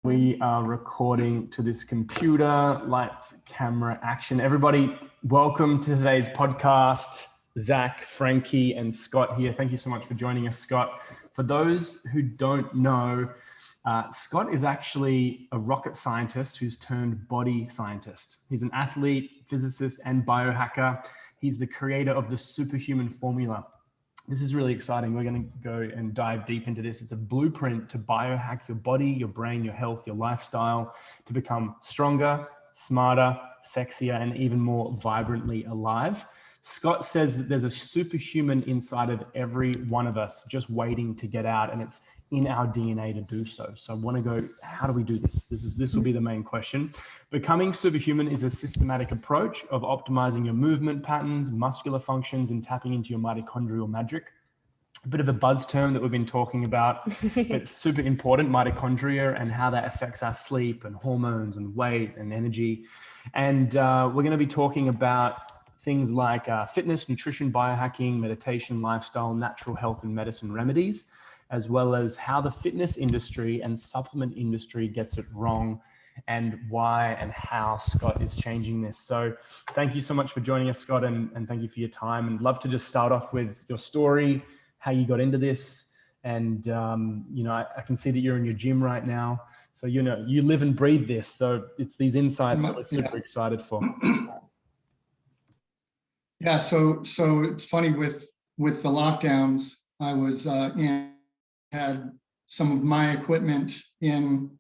We are recording to this computer, lights, camera, action. Everybody, welcome to today's podcast. Zach, Frankie, and Scott here. Thank you so much for joining us, Scott. For those who don't know, Scott is actually a rocket scientist who's turned body scientist. He's an athlete, physicist, and biohacker. He's the creator of the Superhuman Formula. This is really exciting. We're going to go and dive deep into this. It's a blueprint to biohack your body, your brain, your health, your lifestyle to become stronger, smarter, sexier, and even more vibrantly alive. Scott says that there's a superhuman inside of every one of us just waiting to get out, and it's in our DNA to do so. So I want to go, how do we do this? This will be the main question. Becoming superhuman is a systematic approach of optimizing your movement patterns, muscular functions, and tapping into your mitochondrial magic. A bit of a buzz term that we've been talking about, but it's super important, mitochondria, and how that affects our sleep and hormones and weight and energy. And we're going to be talking about things like fitness, nutrition, biohacking, meditation, lifestyle, natural health and medicine remedies, as well as how the fitness industry and supplement industry gets it wrong and why and how Scott is changing this. So thank you so much for joining us, Scott, and thank you for your time. And love to just start off with your story, how you got into this. And, I can see that you're in your gym right now. So, you live and breathe this. So it's these insights that we're super excited for. Yeah, so it's funny with the lockdowns, I was had some of my equipment in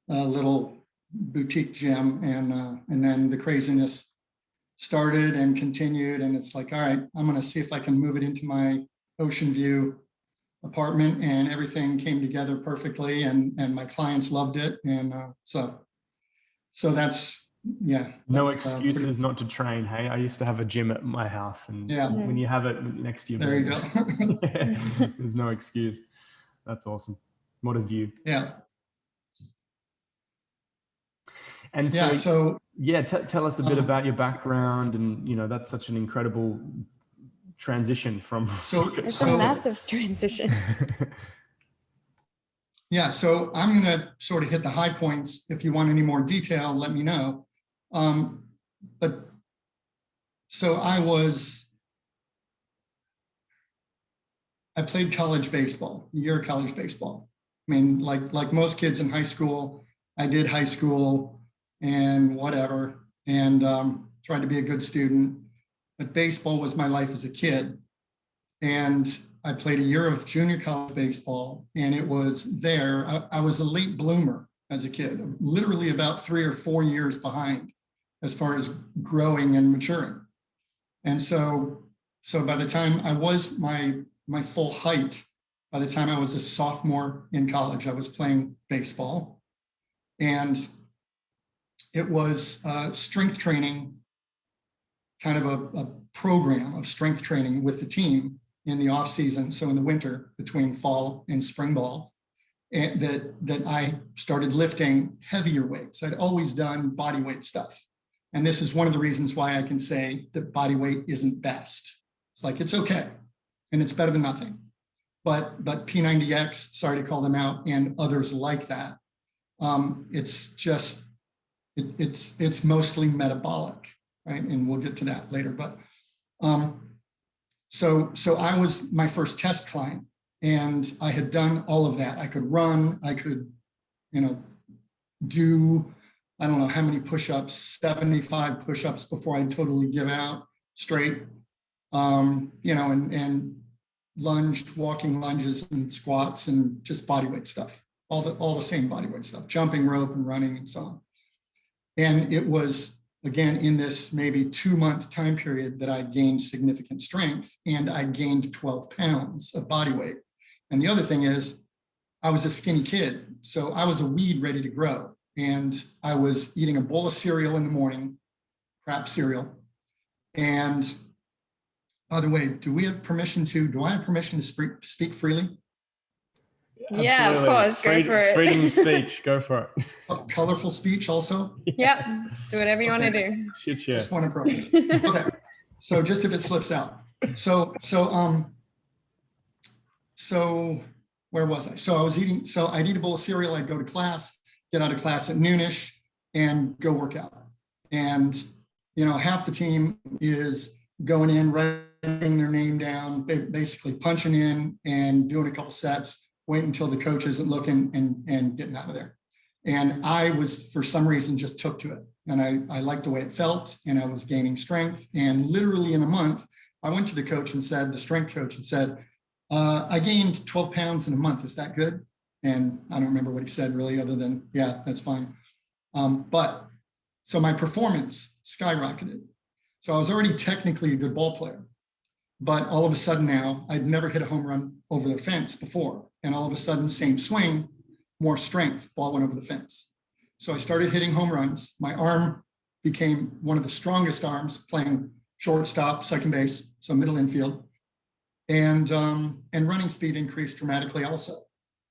a little boutique gym, and then the craziness started and continued, and it's like, all right, I'm going to see if I can move it into my ocean view apartment, and everything came together perfectly, and my clients loved it, and so that's. Yeah. No excuses not to train. Hey, I used to have a gym at my house, and when you have it next to you, there you go. There's no excuse. That's awesome. What a view. Yeah. And so, tell us a bit about your background, and that's such an incredible transition from. It's a massive transition. Yeah. So I'm going to sort of hit the high points. If you want any more detail, let me know. But so I played college baseball, a year of college baseball. I mean, like most kids in high school, I did high school and whatever, and tried to be a good student. But baseball was my life as a kid. And I played a year of junior college baseball, and it was there. I was a late bloomer as a kid, literally about 3 or 4 years behind as far as growing and maturing. And so by the time I was my full height, by the time I was a sophomore in college, I was playing baseball. And it was strength training, kind of a program of strength training with the team in the off season. So in the winter between fall and spring ball, and that I started lifting heavier weights. I'd always done body weight stuff. And this is one of the reasons why I can say that body weight isn't best. It's like, it's okay. And it's better than nothing. But P90X, sorry to call them out, and others like that, it's just, it's mostly metabolic, right? And we'll get to that later. But so I was my first test client, and I had done all of that. I could run, I could, do, I don't know how many push-ups, 75 push-ups before I totally give out straight, and lunged, walking lunges and squats and just body weight stuff, all the same body weight stuff, jumping rope and running and so on. And it was, again, in this maybe 2-month time period that I gained significant strength, and I gained 12 pounds of body weight. And the other thing is, I was a skinny kid, so I was a weed ready to grow. And I was eating a bowl of cereal in the morning, crap cereal. And by the way, do I have permission to speak freely? Yeah, of course. Go for it. Freedom of speech. Go for it. Colorful speech also? Yep. Do whatever you want to do. Just want to probe. Okay. So just if it slips out. So where was I? So I'd eat a bowl of cereal, I'd go to class, get out of class at noonish and go work out. And, half the team is going in, writing their name down, basically punching in and doing a couple sets, wait until the coach isn't looking and getting out of there. And I was, for some reason, just took to it. And I liked the way it felt, and I was gaining strength. And literally in a month, I went to the coach and said, the strength coach, and said, I gained 12 pounds in a month. Is that good? And I don't remember what he said really, other than, yeah, that's fine. So my performance skyrocketed. So I was already technically a good ball player, but all of a sudden now I'd never hit a home run over the fence before. And all of a sudden, same swing, more strength, ball went over the fence. So I started hitting home runs. My arm became one of the strongest arms, playing shortstop, second base, so middle infield. And running speed increased dramatically also.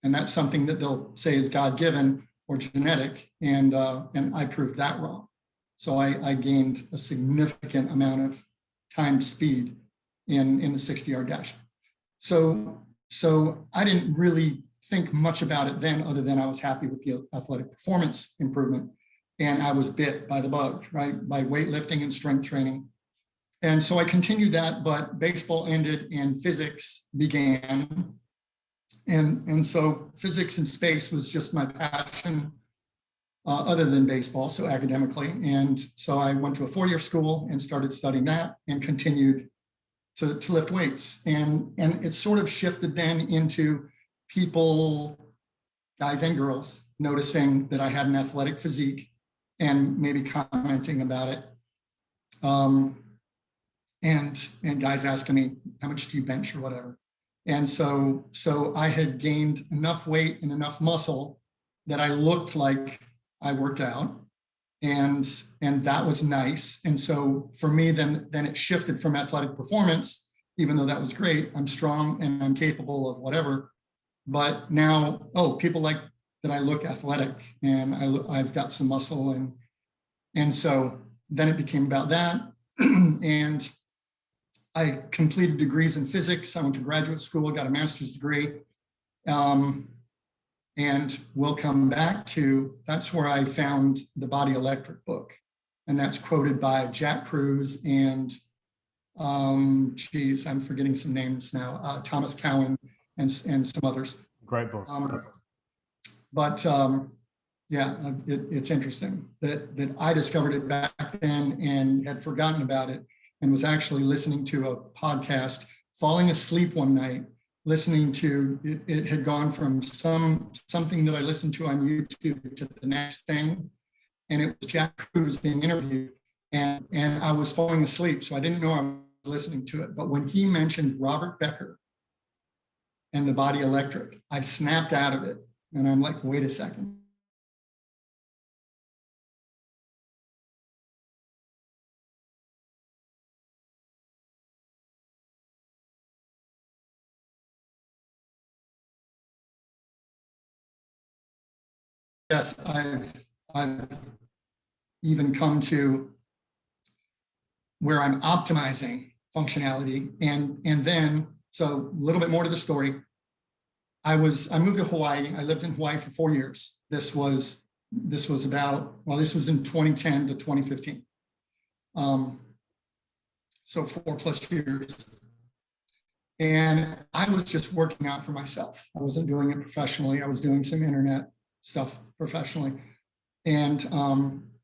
And that's something that they'll say is God-given or genetic, and I proved that wrong. So I gained a significant amount of timed speed in the 60-yard dash. So I didn't really think much about it then, other than I was happy with the athletic performance improvement. And I was bit by the bug, right, by weightlifting and strength training. And so I continued that, but baseball ended and physics began. And so physics and space was just my passion, other than baseball, so academically. And so I went to a 4-year school and started studying that and continued to lift weights. And it sort of shifted then into people, guys and girls, noticing that I had an athletic physique and maybe commenting about it. And guys asking me, how much do you bench or whatever? And so I had gained enough weight and enough muscle that I looked like I worked out, and that was nice. And so for me, then it shifted from athletic performance, even though that was great. I'm strong and I'm capable of whatever. But now, people like that I look athletic, and I've got some muscle, and so then it became about that. And I completed degrees in physics. I went to graduate school, got a master's degree. And we'll come back to, that's where I found the Body Electric book. And that's quoted by Jack Cruz and, I'm forgetting some names now, Thomas Cowan and some others. Great book. It's interesting that I discovered it back then and had forgotten about it, and was actually listening to a podcast, falling asleep one night, listening to it. It had gone from something that I listened to on YouTube to the next thing. And it was Jack Cruz being interviewed, and I was falling asleep. So I didn't know I was listening to it. But when he mentioned Robert Becker and the Body Electric, I snapped out of it. And I'm like, wait a second. Yes, I've even come to where I'm optimizing functionality, and then, so a little bit more to the story. I moved to Hawaii. I lived in Hawaii for 4 years. This was in 2010 to 2015. So 4+ years. And I was just working out for myself. I wasn't doing it professionally. I was doing some internet stuff professionally. And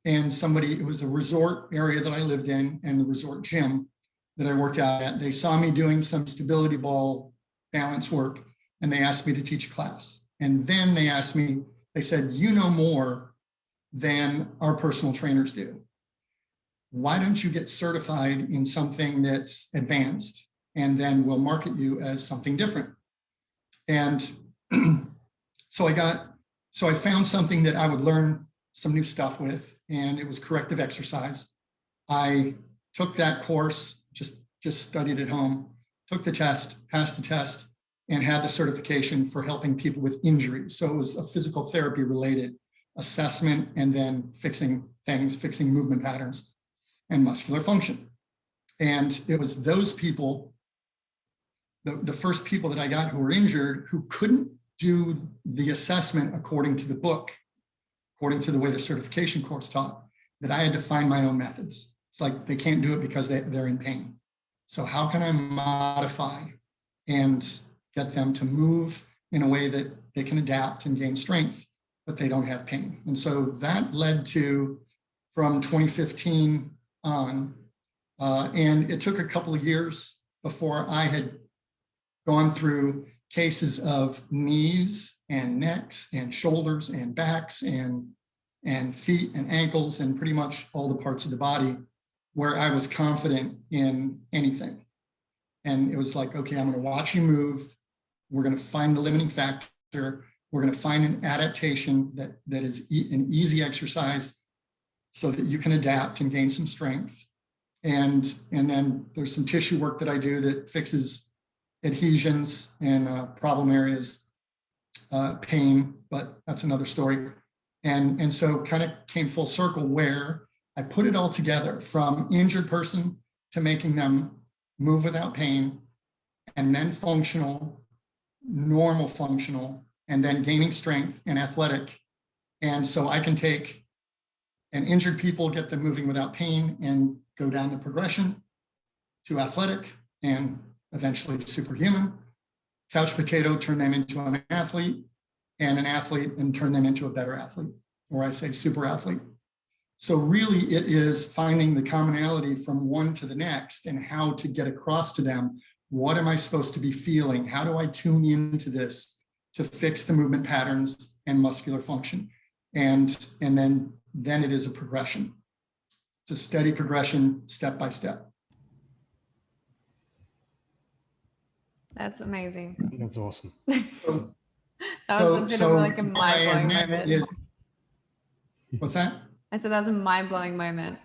it was a resort area that I lived in, and the resort gym that I worked out at, they saw me doing some stability ball balance work, and they asked me to teach a class. And then they said, you know more than our personal trainers do. Why don't you get certified in something that's advanced, and then we'll market you as something different? And so I found something that I would learn some new stuff with, and it was corrective exercise. I took that course, just studied at home, took the test, passed the test, and had the certification for helping people with injuries. So it was a physical therapy related assessment, and then fixing things, fixing movement patterns and muscular function. And it was those people, the first people that I got who were injured, who couldn't do the assessment according to the book, according to the way the certification course taught, that I had to find my own methods. It's like they can't do it because they're in pain. So how can I modify and get them to move in a way that they can adapt and gain strength, but they don't have pain? And so that led to, from 2015 on, and it took a couple of years before I had gone through cases of knees and necks and shoulders and backs and feet and ankles and pretty much all the parts of the body where I was confident in anything. And it was like, okay, I'm going to watch you move. We're going to find the limiting factor. We're going to find an adaptation that is an easy exercise so that you can adapt and gain some strength. And then there's some tissue work that I do that fixes adhesions and problem areas, pain, but that's another story. And so kind of came full circle where I put it all together, from injured person to making them move without pain, and then functional, normal functional, and then gaining strength and athletic. And so I can take an injured people, get them moving without pain, and go down the progression to athletic and eventually superhuman. Couch potato, turn them into an athlete, and an athlete and turn them into a better athlete, or I say super athlete. So really it is finding the commonality from one to the next and how to get across to them. What am I supposed to be feeling? How do I tune into this to fix the movement patterns and muscular function? And then it is a progression. It's a steady progression, step by step. That's amazing. That's awesome. That was a bit of like a mind-blowing moment. What's that? I said that was a mind-blowing moment.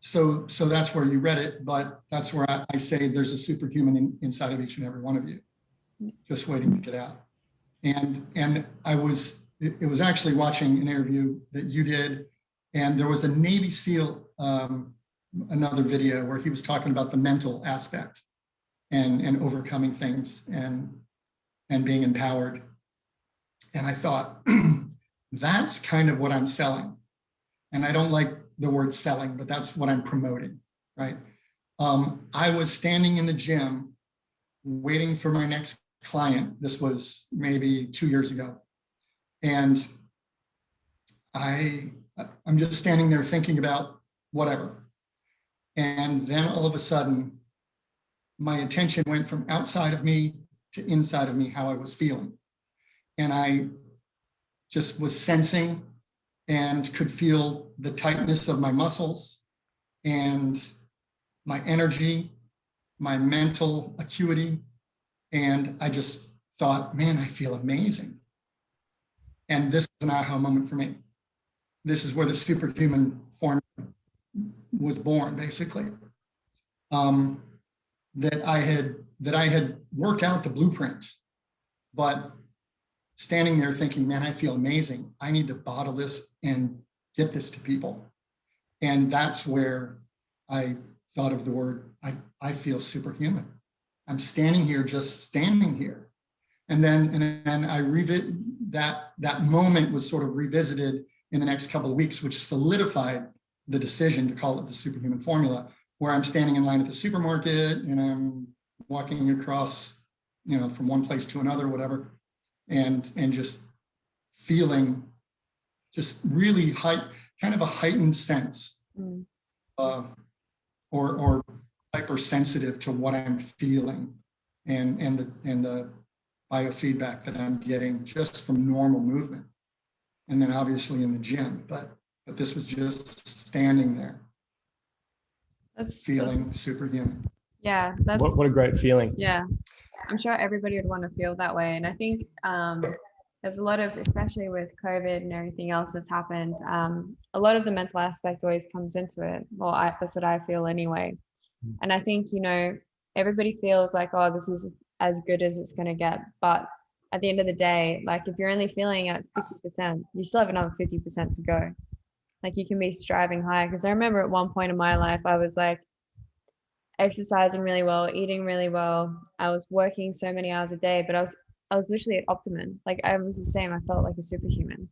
So that's where you read it, but that's where I say there's a superhuman inside of each and every one of you, just waiting to get out. And it was actually watching an interview that you did, and there was a Navy SEAL, another video where he was talking about the mental aspect and overcoming things and being empowered. And I thought, that's kind of what I'm selling. And I don't like the word selling, but that's what I'm promoting, right? I was standing in the gym waiting for my next client. This was maybe 2 years ago. And I'm just standing there thinking about whatever. And then all of a sudden, my attention went from outside of me to inside of me, how I was feeling. And I just was sensing and could feel the tightness of my muscles and my energy, my mental acuity. And I just thought, man, I feel amazing. And this was an aha moment for me. This is where the Superhuman Formula was born, basically. That I had worked out the blueprint, but standing there thinking, man, I feel amazing. I need to bottle this and get this to people. And that's where I thought of the word, I feel superhuman. I'm standing here, just standing here. And then I revisit that moment was sort of revisited in the next couple of weeks, which solidified the decision to call it the Superhuman Formula, where I'm standing in line at the supermarket and I'm walking across, from one place to another, whatever, and just feeling just really kind of a heightened sense, or hypersensitive to what I'm feeling and the biofeedback that I'm getting just from normal movement. And then obviously in the gym, but this was just standing there. That's feeling superhuman. Yeah. What a great feeling. Yeah. I'm sure everybody would want to feel that way. And I think there's a lot of, especially with COVID and everything else that's happened, a lot of the mental aspect always comes into it. Well, that's what I feel anyway. And I think, everybody feels like, oh, this is as good as it's going to get. But at the end of the day, like if you're only feeling at 50%, you still have another 50% to go. Like you can be striving higher. Because I remember at one point in my life, I was like exercising really well, eating really well. I was working so many hours a day, but I was I was literally at optimum. Like I was the same. I felt like a superhuman.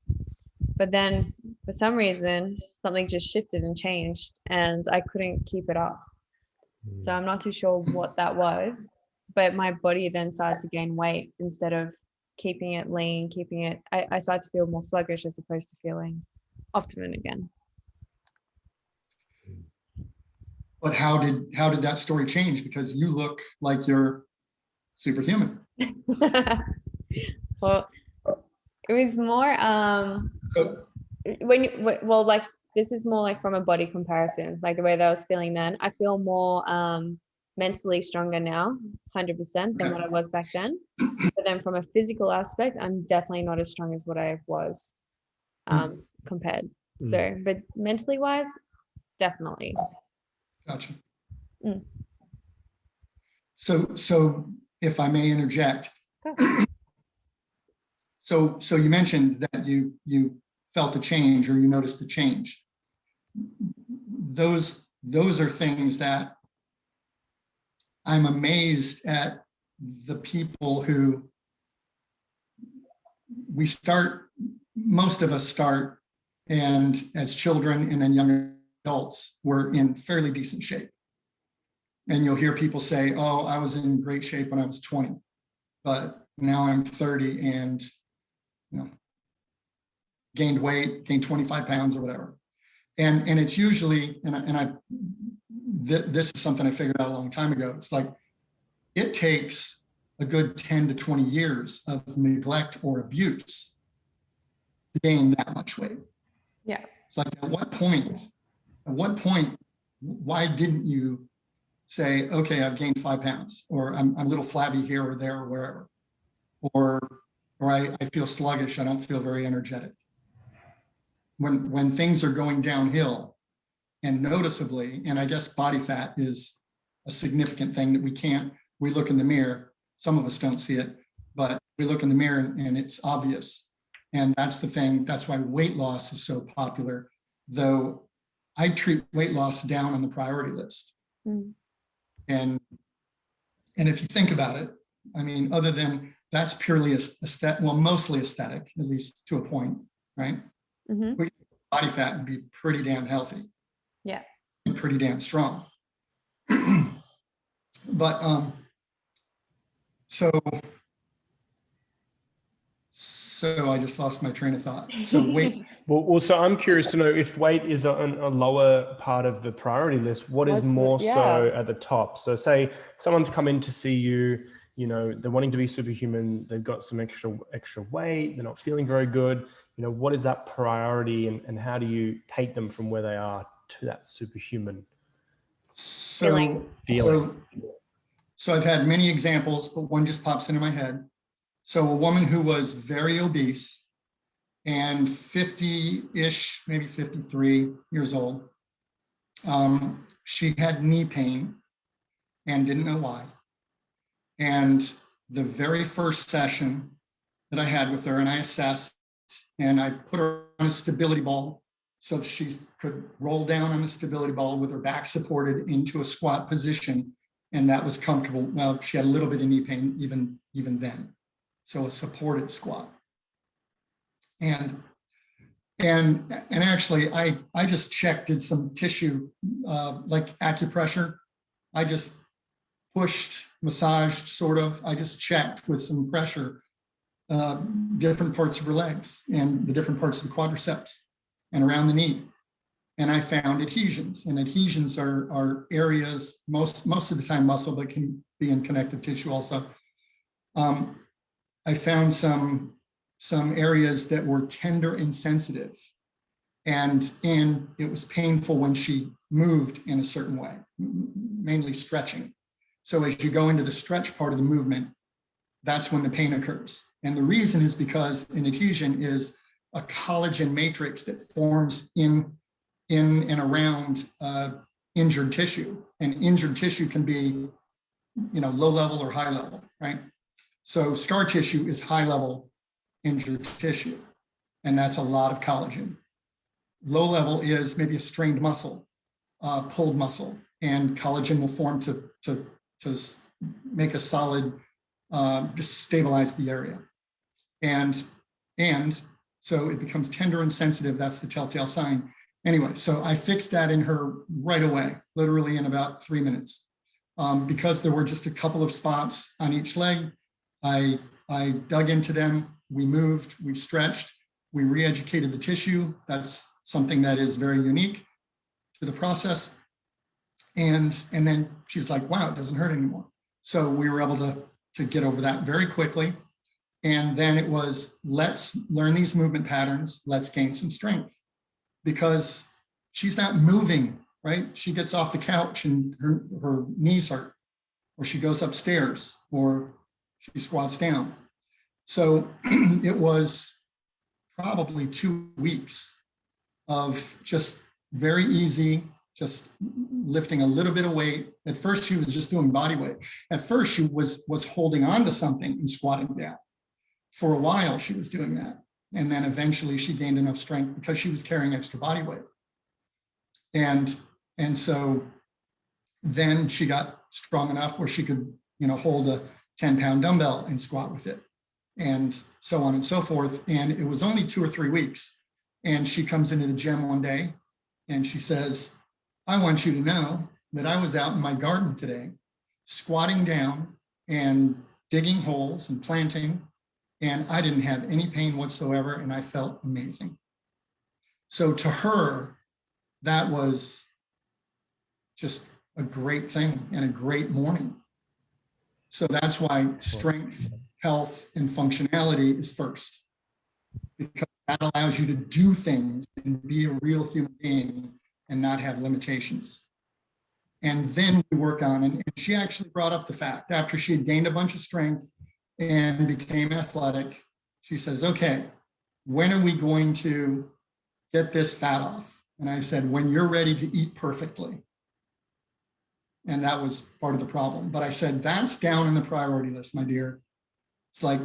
But then for some reason, something just shifted and changed and I couldn't keep it up. So I'm not too sure what that was, but my body then started to gain weight instead of keeping it lean, I started to feel more sluggish as opposed to feeling optimum again. But how did that story change? Because you look like you're superhuman. Well, it was more So, well, like this is more like from a body comparison, like the way that I was feeling then. I feel more mentally stronger now, 100% than what I was back then. But then from a physical aspect, I'm definitely not as strong as what I was compared. So, but mentally wise, definitely. gotcha. Mm. So if I may interject, so you mentioned that you felt a change or you noticed a change. Those are things that I'm amazed at, the people who most of us start, and as children and then young adults, we're in fairly decent shape. And you'll hear people say, oh, I was in great shape when I was 20, but now I'm 30 and gained weight, gained 25 pounds or whatever. And it's usually, this is something I figured out a long time ago. It's like, it takes a good 10 to 20 years of neglect or abuse to gain that much weight. Yeah. It's like, at what point, why didn't you say, okay, I've gained 5 pounds, or I'm a little flabby here or there or wherever, or I feel sluggish, I don't feel very energetic. When things are going downhill, and noticeably, and I guess body fat is a significant thing that we look in the mirror, some of us don't see it, but we look in the mirror and it's obvious. And that's the thing, that's why weight loss is so popular, though I treat weight loss down on the priority list. And if you think about it, I mean, other than that's purely aesthetic, well, mostly aesthetic, at least to a point, right? Body fat and be pretty damn healthy. Yeah. And pretty damn strong. But so I just lost my train of thought. So weight. Well, so I'm curious to know if weight is a lower part of the priority list, what is more so at the top? So say someone's come in to see you, they're wanting to be superhuman, they've got some extra weight, they're not feeling very good. What is that priority, and how do you take them from where they are to that superhuman feeling? So I've had many examples, but one just pops into my head. So a woman who was very obese and 50-ish, maybe 53 years old, she had knee pain and didn't know why. And the very first session that I had with her, and I assessed, and I put her on a stability ball so she could roll down on the stability ball with her back supported into a squat position, and that was comfortable. Well, she had a little bit of knee pain even then, so a supported squat. And actually, I just checked, did some tissue like acupressure. I just pushed, massaged, sort of. I just checked with some pressure different parts of her legs and the different parts of the quadriceps and around the knee. And I found adhesions, and adhesions are areas, most of the time muscle, but can be in connective tissue also. I found some areas that were tender and sensitive, and it was painful when she moved in a certain way, mainly stretching. So as you go into the stretch part of the movement, that's when the pain occurs. And the reason is because an adhesion is a collagen matrix that forms in and around injured tissue. And injured tissue can be, low level or high level, right? So scar tissue is high level injured tissue, and that's a lot of collagen. Low level is maybe a strained muscle, pulled muscle, and collagen will form to make a solid just stabilize the area. And so it becomes tender and sensitive. That's the telltale sign. Anyway, so I fixed that in her right away, literally in about 3 minutes. Because there were just a couple of spots on each leg, I dug into them, we moved, we stretched, we re-educated the tissue. That's something that is very unique to the process. And then she's like, wow, it doesn't hurt anymore. So we were able to get over that very quickly. And then it was, let's learn these movement patterns, let's gain some strength. Because she's not moving, right? She gets off the couch and her knees hurt, or she goes upstairs, or she squats down. So it was probably 2 weeks of just very easy, just lifting a little bit of weight. At first, she was just doing body weight. At first, she was holding on to something and squatting down. For a while, she was doing that. And then eventually she gained enough strength because she was carrying extra body weight. And so then she got strong enough where she could, hold a 10-pound dumbbell and squat with it, and so on and so forth. And it was only 2 or 3 weeks. And she comes into the gym one day and she says, I want you to know that I was out in my garden today, squatting down and digging holes and planting, and I didn't have any pain whatsoever, and I felt amazing. So to her, that was just a great thing and a great morning. So that's why strength, health, and functionality is first, because that allows you to do things and be a real human being and not have limitations. And then we work on, and she actually brought up the fact, after she had gained a bunch of strength and became athletic, she says, okay, when are we going to get this fat off? And I said, when you're ready to eat perfectly. And that was part of the problem. But I said, that's down in the priority list, my dear. It's like,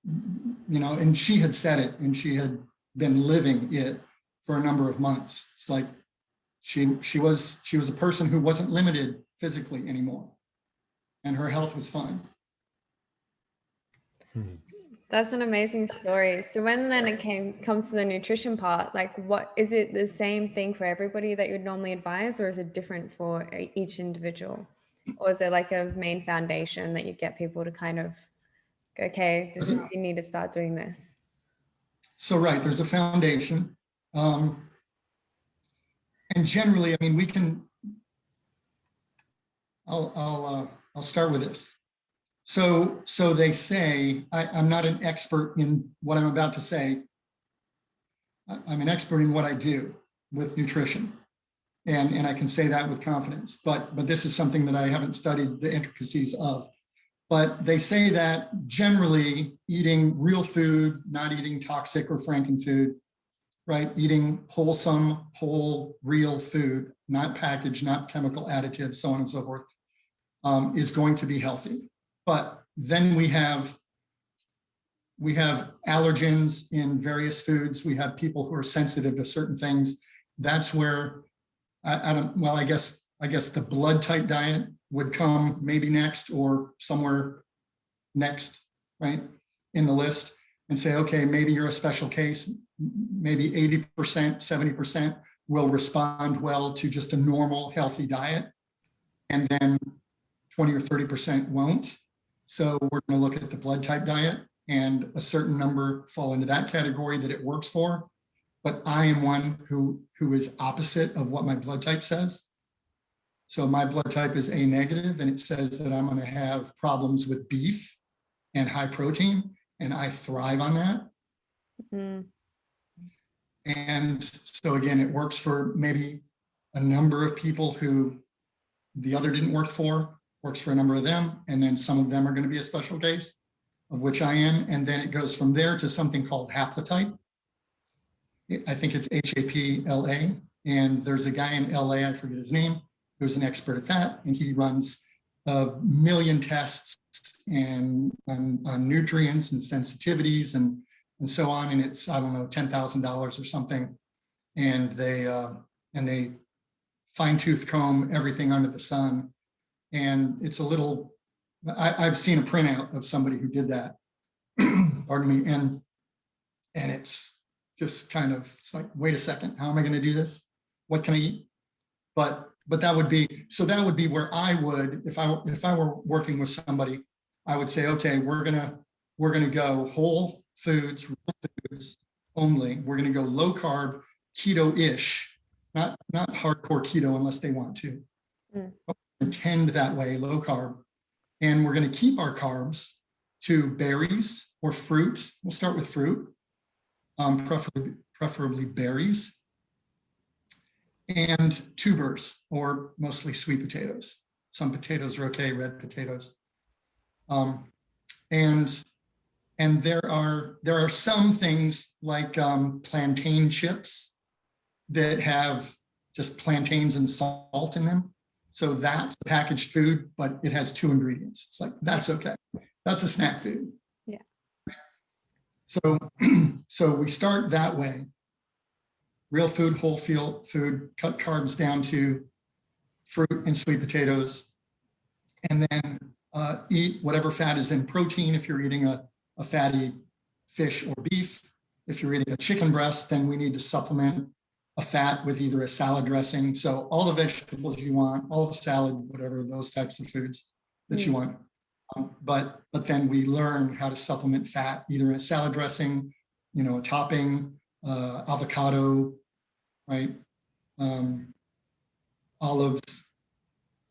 and she had said it, and she had been living it for a number of months. It's like she was a person who wasn't limited physically anymore, and her health was fine. That's an amazing story. So when then it comes to the nutrition part, like, what is it the same thing for everybody that you would normally advise, or is it different for each this is it like a main foundation that you get people to kind of, okay, you need to start doing this? So right, there's a foundation, and generally, I mean, we can. I'll start with this. So they say, I'm not an expert in what I'm about to say. I'm an expert in what I do with nutrition. And I can say that with confidence, but this is something that I haven't studied the intricacies of. But they say that generally eating real food, not eating toxic or frankenfood, right? Eating wholesome, whole, real food, not packaged, not chemical additives, so on and so forth, is going to be healthy. But then we have allergens in various foods. We have people who are sensitive to certain things. That's where I guess the blood type diet would come maybe next, or somewhere next, right, in the list, and say, okay, maybe you're a special case. Maybe 80%, 70% will respond well to just a normal healthy diet, and then 20 or 30% won't. So we're going to look at the blood type diet, and a certain number fall into that category that it works for. But I am one who is opposite of what my blood type says. So my blood type is A negative, and it says that I'm going to have problems with beef and high protein, and I thrive on that. Mm-hmm. And so again, it works for maybe a number of people who the other didn't work for. Works for a number of them, and then some of them are going to be a special case, of which I am, and then it goes from there to something called haplotype. I think it's HAPLA, and there's a guy in LA, I forget his name, who's an expert at that, and he runs a million tests and on nutrients and sensitivities and so on, and it's, I don't know, $10,000 or something, and they fine-tooth comb everything under the sun. And it's a little I've seen a printout of somebody who did that. Pardon me. And it's just kind of, it's like, wait a second, how am I going to do this? What can I eat? But that would be where I would, if I were working with somebody, I would say, okay, we're gonna go whole foods, real foods only. We're gonna go low carb, keto-ish, not hardcore keto unless they want to. Tend that way, low carb. And we're gonna keep our carbs to berries or fruit. We'll start with fruit, preferably berries. And tubers, or mostly sweet potatoes. Some potatoes are okay, red potatoes. And there are some things like plantain chips that have just plantains and salt in them. So that's packaged food, but it has 2 ingredients. It's like, that's okay. That's a snack food. Yeah. So we start that way. Real food, whole food, cut carbs down to fruit and sweet potatoes, and then eat whatever fat is in protein. If you're eating a fatty fish or beef, if you're eating a chicken breast, then we need to supplement a fat with either a salad dressing. So all the vegetables you want, all the salad, whatever, those types of foods that you want. But then we learn how to supplement fat, either in a salad dressing, a topping, avocado, right? Olives,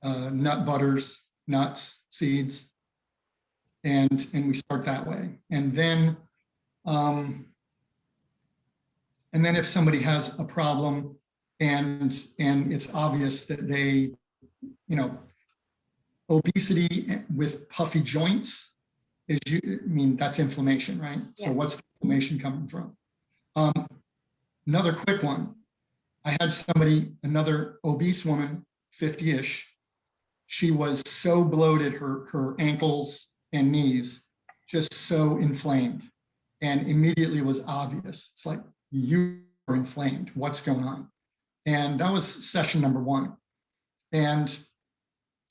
nut butters, nuts, seeds, and we start that way. And then if somebody has a problem and it's obvious that they, obesity with puffy joints that's inflammation, right? Yeah. So what's the inflammation coming from? Another quick one. I had another obese woman, 50-ish. She was so bloated, her ankles and knees, just so inflamed, and immediately was obvious. It's like, you are inflamed. What's going on? And that was session number 1. And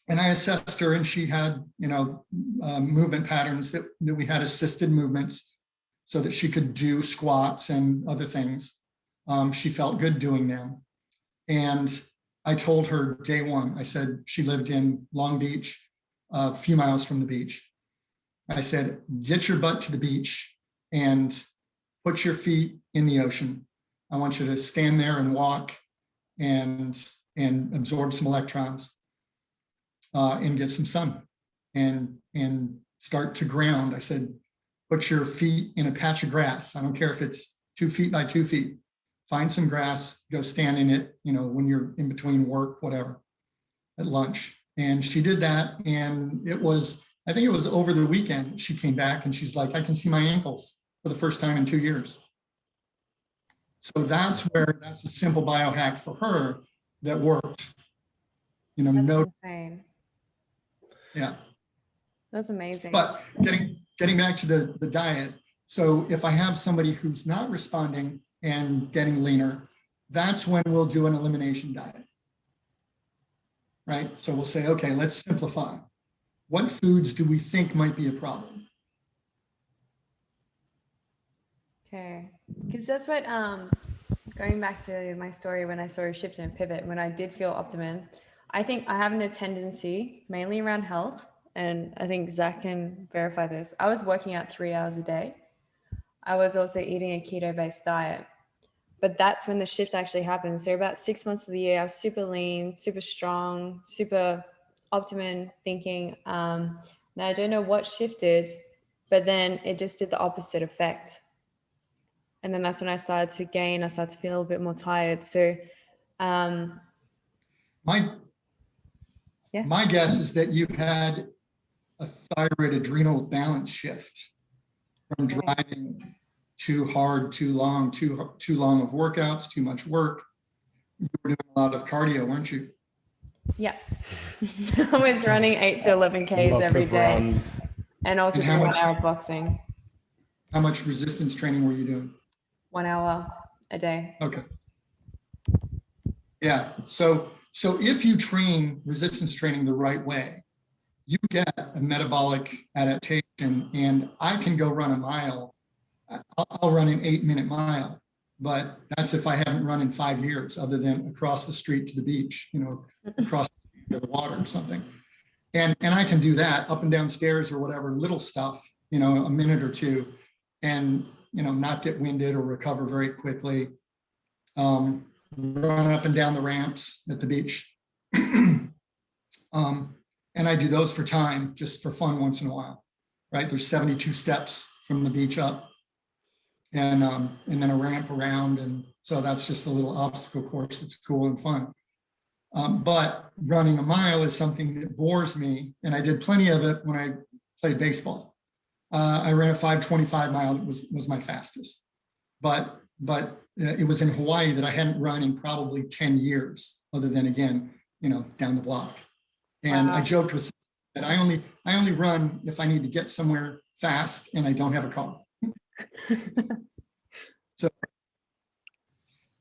I assessed her, and she had, movement patterns that we had assisted movements so that she could do squats and other things. She felt good doing them. And I told her day 1, I said, she lived in Long Beach, a few miles from the beach. I said, get your butt to the beach and put your feet in the ocean. I want you to stand there and walk and absorb some electrons and get some sun and start to ground. I said, put your feet in a patch of grass. I don't care if it's 2 feet by 2 feet. Find some grass, go stand in it, when you're in between work, whatever, at lunch. And she did that. And I think it was over the weekend, she came back and she's like, I can see my ankles for the first time in 2 years. So that's a simple biohack for her that worked. That's insane. Yeah. That's amazing. But getting back to the diet. So if I have somebody who's not responding and getting leaner, that's when we'll do an elimination diet, right? So we'll say, okay, let's simplify. What foods do we think might be a problem? Okay, because that's what, going back to my story when I saw a shift and pivot, when I did feel optimum, I think I have a tendency, mainly around health, and I think Zach can verify this. I was working out 3 hours a day. I was also eating a keto-based diet, but that's when the shift actually happened. So about 6 months of the year, I was super lean, super strong, super optimum thinking. Now I don't know what shifted, but then it just did the opposite effect. And then that's when I started to gain, I started to feel a little bit more tired. So my guess is that you had a thyroid adrenal balance shift from driving too hard, too long of workouts, too much work. You were doing a lot of cardio, weren't you? Yeah. I was running 8 to 11 Ks every day. Runs. And also doing 1 hour boxing. How much resistance training were you doing? 1 hour a day. Okay. Yeah. So if you train resistance training the right way, you get a metabolic adaptation, and I can go run a mile. I'll run an 8-minute mile, but that's if I haven't run in 5 years, other than across the street to the beach, across the water or something. And I can do that up and down stairs or whatever, little stuff, a minute or two, and, not get winded or recover very quickly. Run up and down the ramps at the beach. And I do those for time, just for fun once in a while, right? There's 72 steps from the beach up, and then a ramp around. And so that's just a little obstacle course that's cool and fun. But running a mile is something that bores me. And I did plenty of it when I played baseball. I ran a 5:25 mile. It was my fastest, but it was in Hawaii that I hadn't run in probably 10 years, other than, again, down the block. And I joked with that I only run if I need to get somewhere fast and I don't have a car.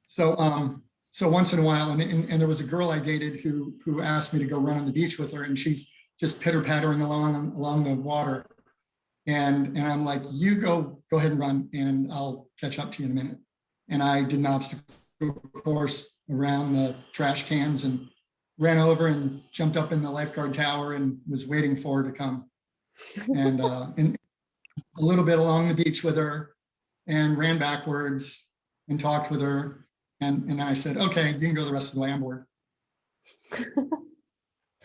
So once in a while, and there was a girl I dated who asked me to go run on the beach with her, and she's just pitter-pattering along the water. And I'm like, you go ahead and run, and I'll catch up to you in a minute. And I did an obstacle course around the trash cans and ran over and jumped up in the lifeguard tower and was waiting for her to come. And a little bit along the beach with her, and ran backwards and talked with her. And I said, okay, you can go the rest of the way, I'm bored.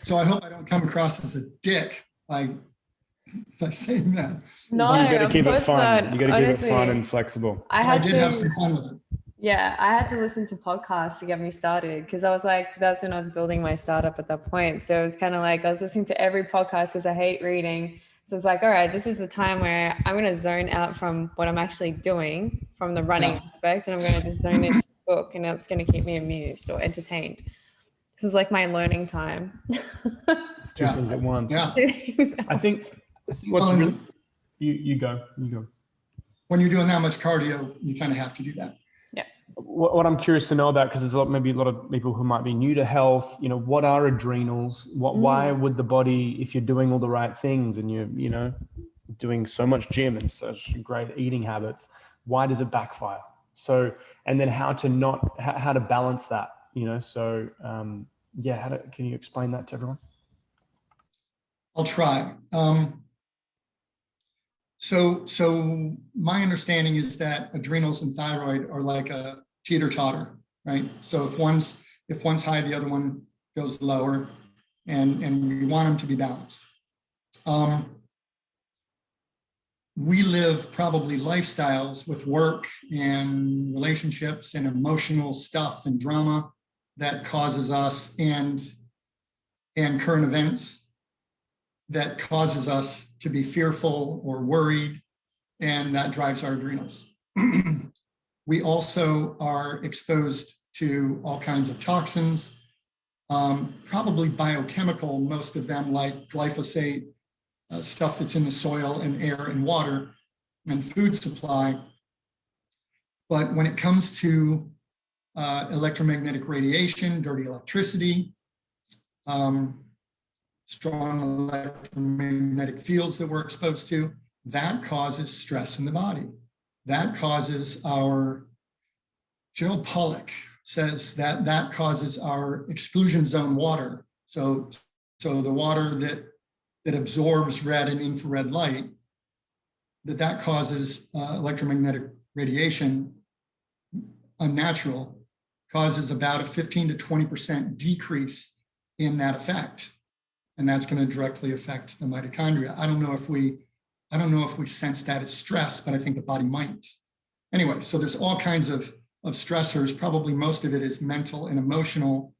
So I hope I don't come across as a dick by saying that. No, you got to keep it fun. not. You got to Honestly, keep it fun and flexible. I did have some fun with it. Yeah, I had to listen to podcasts to get me started, because I was like, that's when I was building my startup at that point. So it was kind of like I was listening to every podcast because I hate reading. So it's like, all right, this is the time where I'm going to zone out from what I'm actually doing from the running aspect, and I'm going to just zone into the book, and it's going to keep me amused or entertained. This is like my learning time. Two things at once. Yeah. I think what's really, you go. When you're doing that much cardio, you kind of have to do that. What I'm curious to know about, because there's maybe a lot of people who might be new to health, what are adrenals? Why would the body, if you're doing all the right things and you're, doing so much gym and such great eating habits, why does it backfire? So, and then how to balance that, so, can you explain that to everyone? I'll try. So my understanding is that adrenals and thyroid are like a teeter-totter, right? So if one's high, the other one goes lower, and we want them to be balanced. We live probably lifestyles with work and relationships and emotional stuff and drama that causes us, and current events that causes us to be fearful or worried, and that drives our adrenals. We also are exposed to all kinds of toxins, probably biochemical, most of them, like glyphosate, stuff that's in the soil and air and water and food supply. But when it comes to electromagnetic radiation, dirty electricity, strong electromagnetic fields that we're exposed to, that causes stress in the body. That causes Joe Pollack says that causes our exclusion zone water. So the water that absorbs red and infrared light, that causes electromagnetic radiation, unnatural, causes about a 15 to 20% decrease in that effect. And that's going to directly affect the mitochondria. I don't know if we sense that as stress, but I think the body might. Anyway, so there's all kinds of stressors. Probably most of it is mental and emotional.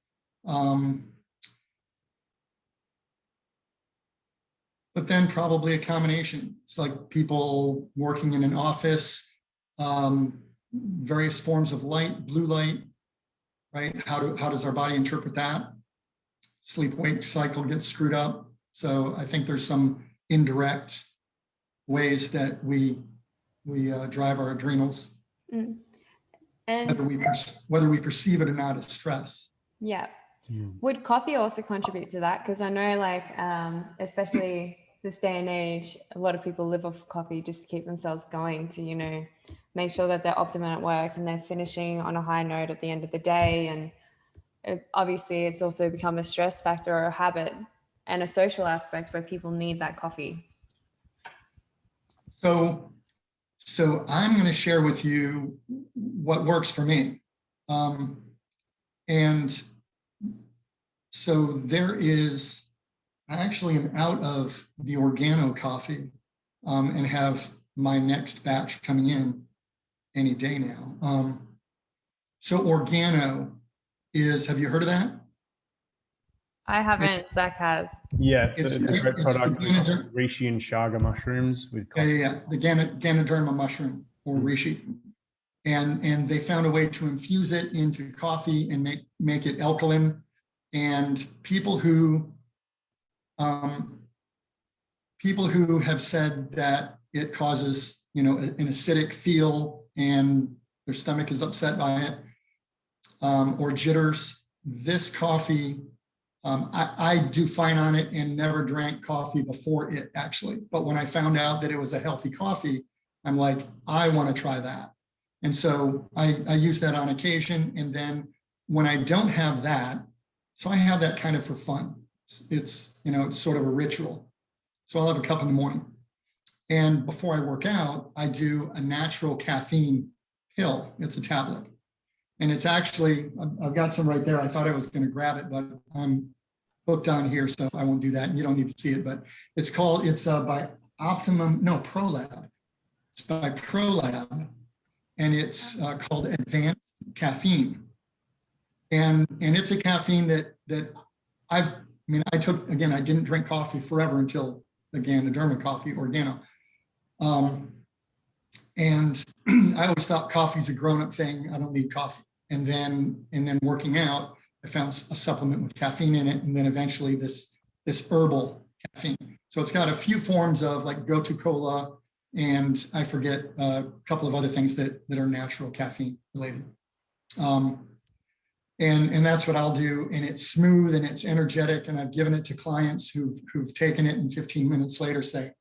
But then probably a combination. It's like people working in an office, various forms of light, blue light, right? How does our body interpret that? Sleep-wake cycle gets screwed up. So I think there's some indirect ways that we drive our adrenals, and whether we perceive it or not as stress. Yeah, Would coffee also contribute to that? Because I know, like, especially this day and age, a lot of people live off coffee just to keep themselves going, to, you know, make sure that they're optimum at work and they're finishing on a high note at the end of the day. And obviously, it's also become a stress factor or a habit and a social aspect where people need that coffee. So I'm going to share with you what works for me. And so I actually am out of the Organo coffee and have my next batch coming in any day now. So Organo have you heard of that? I haven't. Zach has. Yeah, it's a great product. The Reishi and chaga mushrooms with coffee. Yeah. The Ganoderma mushroom, or reishi. And they found a way to infuse it into coffee and make it alkaline. And people who have said that it causes, you know, an acidic feel and their stomach is upset by it, or jitters, this coffee, I do fine on it and never drank coffee before it, actually. But when I found out that it was a healthy coffee, I'm like, I want to try that. And so I use that on occasion. And then when I don't have that, so I have that kind of for fun. It's you know, it's sort of a ritual. So I'll have a cup in the morning. And before I work out, I do a natural caffeine pill. It's a tablet. And it's actually, I've got some right there. I thought I was going to grab it, but I'm hooked on here, so I won't do that. And you don't need to see it, but it's by ProLab. It's by ProLab, and it's called Advanced Caffeine. And it's a caffeine that I took, again, I didn't drink coffee forever until the Ganoderma coffee, Organo. And I always thought coffee's a grown-up thing. I don't need coffee. And then working out, I found a supplement with caffeine in it, and then eventually this herbal caffeine. So it's got a few forms of, like, gotu kola, and I forget a couple of other things that are natural caffeine related. And that's what I'll do. And it's smooth and it's energetic. And I've given it to clients who've taken it, and 15 minutes later say,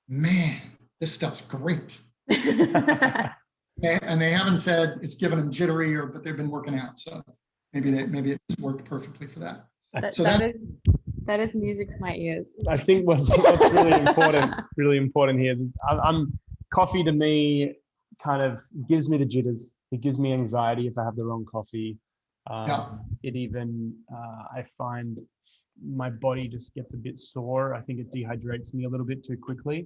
man, this stuff's great. And they haven't said it's given them jittery, but they've been working out. So maybe it's worked perfectly for that. That is music to my ears. I think what's really important here is coffee to me kind of gives me the jitters. It gives me anxiety if I have the wrong coffee. It even, I find my body just gets a bit sore. I think it dehydrates me a little bit too quickly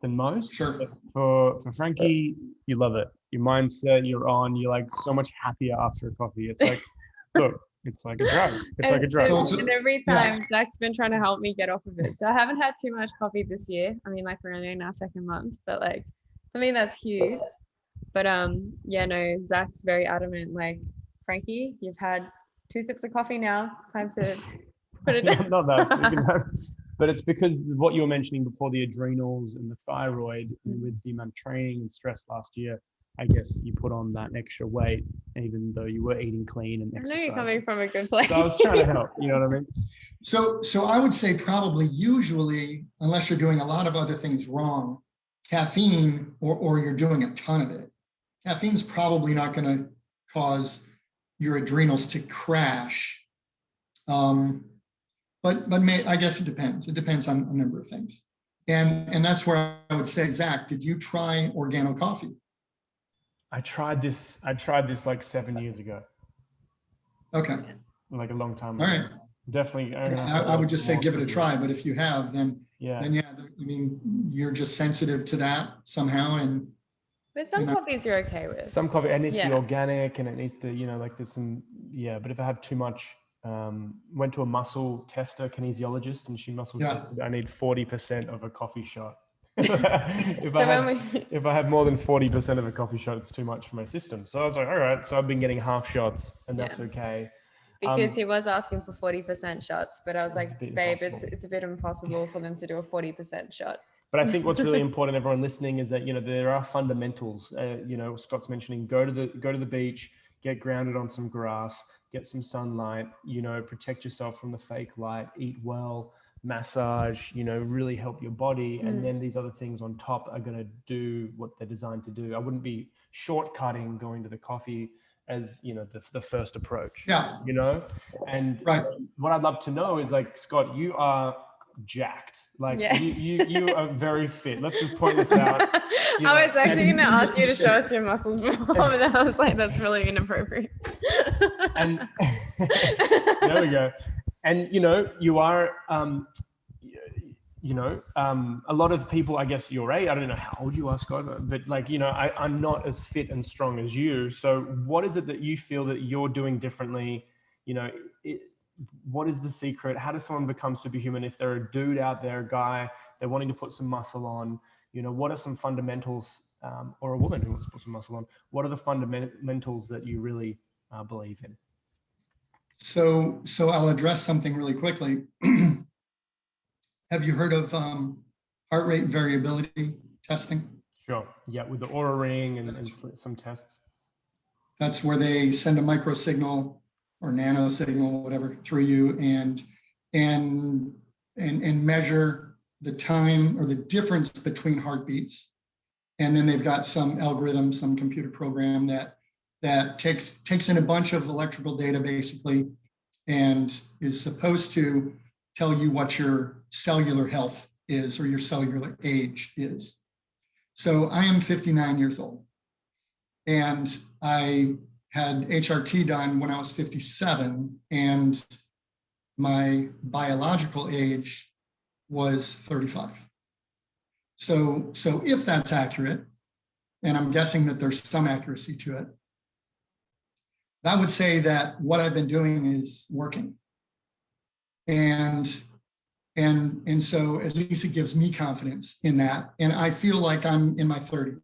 than most. Sure. But for Frankie, you love it. Your mindset, you're like so much happier after a coffee. It's like, look, it's like a drug. It's like a drug. And every time Zach's been trying to help me get off of it. So I haven't had too much coffee this year. I mean, like, we're only in our second month, but like, for me, that's huge. But Zach's very adamant, like, Frankie, you've had 2 sips of coffee now. It's time to put it down. Not that, but it's because what you were mentioning before, the adrenals and the thyroid, with the amount of training and stress last year, I guess you put on that extra weight, even though you were eating clean and exercising. I know you're coming from a good place. So I was trying to help, you know what I mean? So I would say probably usually, unless you're doing a lot of other things wrong, caffeine, or you're doing a ton of it, caffeine's probably not going to cause your adrenals to crash. But I guess it depends. It depends on a number of things. And that's where I would say, Zach, did you try Organo coffee? I tried this like 7 years ago. Okay. Like a long time ago. All right. Definitely. I would just say give it a try, but if you have, then I mean, you're just sensitive to that somehow. But some coffees you're okay with. Some coffee, it needs to be organic, and it needs to, like there's some, but if I have too much, went to a muscle tester, kinesiologist, and she tested, I need 40% of a coffee shot. If I have more than 40% of a coffee shot, it's too much for my system. So I was like, all right, so I've been getting half shots, and that's okay. Because he was asking for 40% shots, but I was like, babe, it's a bit impossible for them to do a 40% shot. But I think what's really important, everyone listening, is that, there are fundamentals. Scott's mentioning, go to the beach, get grounded on some grass, get some sunlight, protect yourself from the fake light, eat well, massage, really help your body. And then these other things on top are going to do what they're designed to do. I wouldn't be shortcutting going to the coffee as, the first approach. Yeah. And right. What I'd love to know is, like, Scott, you are jacked. Like, you are very fit. Let's just point this out. I was actually going to ask you to show us your muscles more, but I was like, that's really inappropriate. And there we go. And, you are, a lot of people, I guess your age, I don't know how old you are, Scott, but like, I'm not as fit and strong as you. So what is it that you feel that you're doing differently? What is the secret? How does someone become superhuman? If they're a dude out there, a guy, they're wanting to put some muscle on, what are some fundamentals, or a woman who wants to put some muscle on? What are the fundamentals that you really believe in? So I'll address something really quickly. Have you heard of heart rate variability testing? Sure. Yeah, with the Oura Ring and some tests. That's where they send a micro signal or nano signal, whatever, through you and measure the time or the difference between heartbeats. And then they've got some algorithm, some computer program that takes in a bunch of electrical data basically and is supposed to tell you what your cellular health is or your cellular age is. So I am 59 years old and I had HRT done when I was 57 and my biological age was 35. So if that's accurate, and I'm guessing that there's some accuracy to it, I would say that what I've been doing is working. And so at least it gives me confidence in that. And I feel like I'm in my 30s.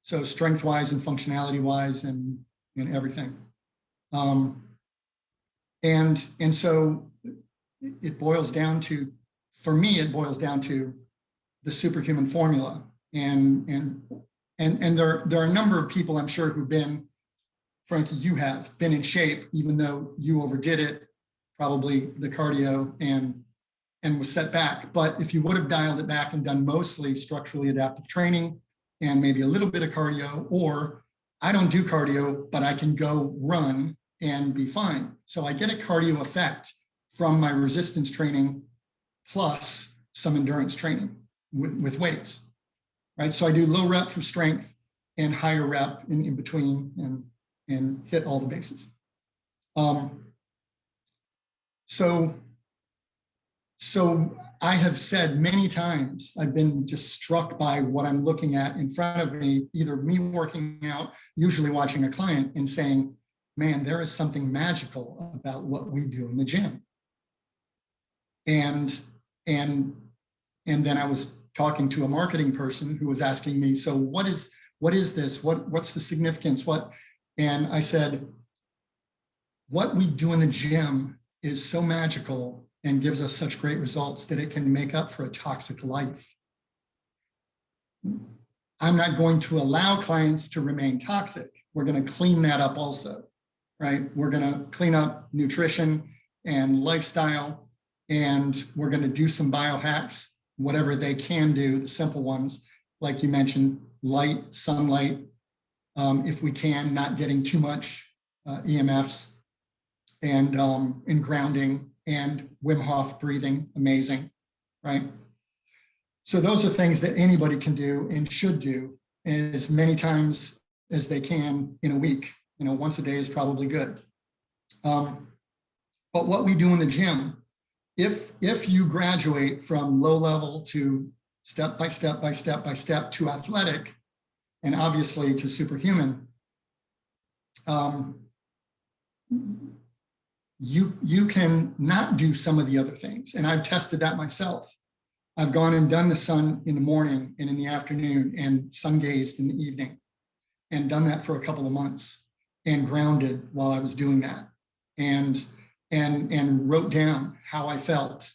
So strength-wise and functionality-wise and everything. And so it boils down to, for me, it boils down to the Superhuman Formula. And there are a number of people, I'm sure, who've been, Frankie, you have been in shape, even though you overdid it, probably the cardio and was set back. But if you would have dialed it back and done mostly structurally adaptive training and maybe a little bit of cardio, or I don't do cardio, but I can go run and be fine. So I get a cardio effect from my resistance training plus some endurance training with weights, right? So I do low rep for strength and higher rep in between and hit all the bases. So I have said many times, I've been just struck by what I'm looking at in front of me, either me working out, usually watching a client and saying, man, there is something magical about what we do in the gym. And then I was talking to a marketing person who was asking me, so what is this? What's the significance? And I said, what we do in the gym is so magical and gives us such great results that it can make up for a toxic life. I'm not going to allow clients to remain toxic. We're going to clean that up also, right? We're going to clean up nutrition and lifestyle, and we're going to do some biohacks, whatever they can do, the simple ones, like you mentioned, light, sunlight, if we can, not getting too much EMFs, and grounding, and Wim Hof breathing, amazing, right? So those are things that anybody can do and should do as many times as they can in a week. Once a day is probably good. But what we do in the gym, if you graduate from low level to step by step by step by step to athletic, and obviously to superhuman, you can not do some of the other things. And I've tested that myself. I've gone and done the sun in the morning and in the afternoon and sun gazed in the evening and done that for a couple of months and grounded while I was doing that and wrote down how I felt.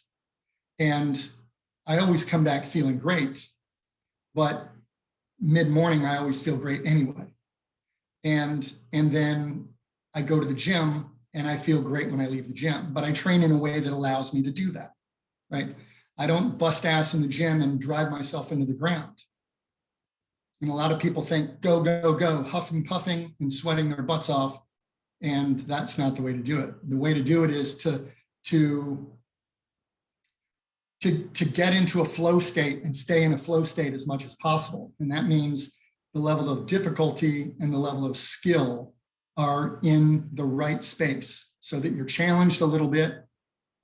And I always come back feeling great, but mid-morning, I always feel great anyway. And then I go to the gym and I feel great when I leave the gym, but I train in a way that allows me to do that, right? I don't bust ass in the gym and drive myself into the ground. And a lot of people think, go, go, go, huffing, puffing and sweating their butts off. And that's not the way to do it. The way to do it is to get into a flow state and stay in a flow state as much as possible. And that means the level of difficulty and the level of skill are in the right space so that you're challenged a little bit,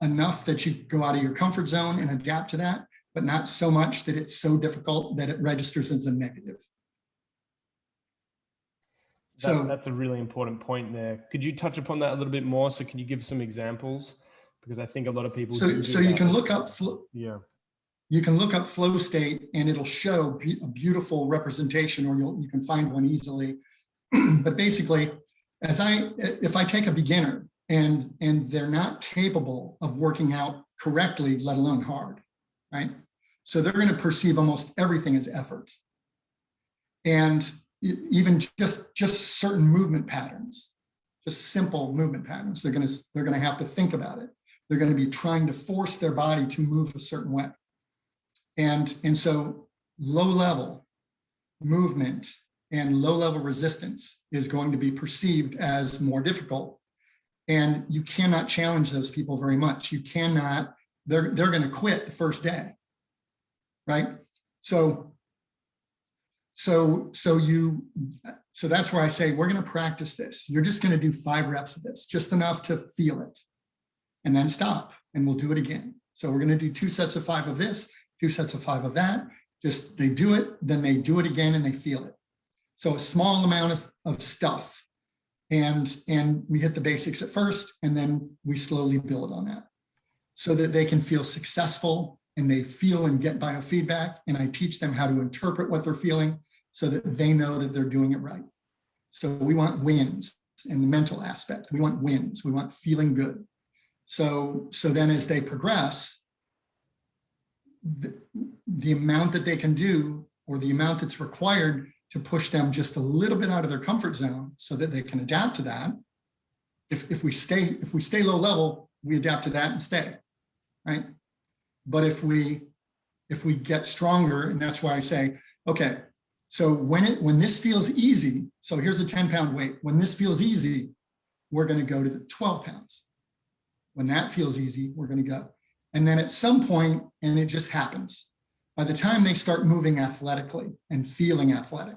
enough that you go out of your comfort zone and adapt to that, but not so much that it's so difficult that it registers as a negative. So that's a really important point there. Could you touch upon that a little bit more? So can you give some examples? Because I think a lot of people. So you can look up. Yeah. You can look up flow state and it'll show a beautiful representation, or you can find one easily. But basically, if I take a beginner and they're not capable of working out correctly, let alone hard, right? So they're going to perceive almost everything as effort. And even just certain movement patterns, just simple movement patterns, they're going to have to think about it. They're going to be trying to force their body to move a certain way. And so low level movement and low level resistance is going to be perceived as more difficult. And you cannot challenge those people very much. You cannot, they're going to quit the first day, right? So that's where I say, we're going to practice this. You're just going to do 5 reps of this, just enough to feel it, and then stop, and we'll do it again. So we're going to do 2 sets of 5 of this, 2 sets of 5 of that. Just they do it, then they do it again, and they feel it. So a small amount of stuff, and we hit the basics at first, and then we slowly build on that so that they can feel successful and they feel and get biofeedback. And I teach them how to interpret what they're feeling so that they know that they're doing it right. So we want wins in the mental aspect. We want wins. We want feeling good. So then as they progress, the amount that they can do, or the amount that's required to push them just a little bit out of their comfort zone so that they can adapt to that. If we stay low level, we adapt to that and stay, right? But if we get stronger, and that's why I say, okay, so when this feels easy, so here's a 10-pound weight. When this feels easy, we're going to go to the 12 pounds. When that feels easy, we're going to go. And then at some point, and it just happens, by the time they start moving athletically and feeling athletic,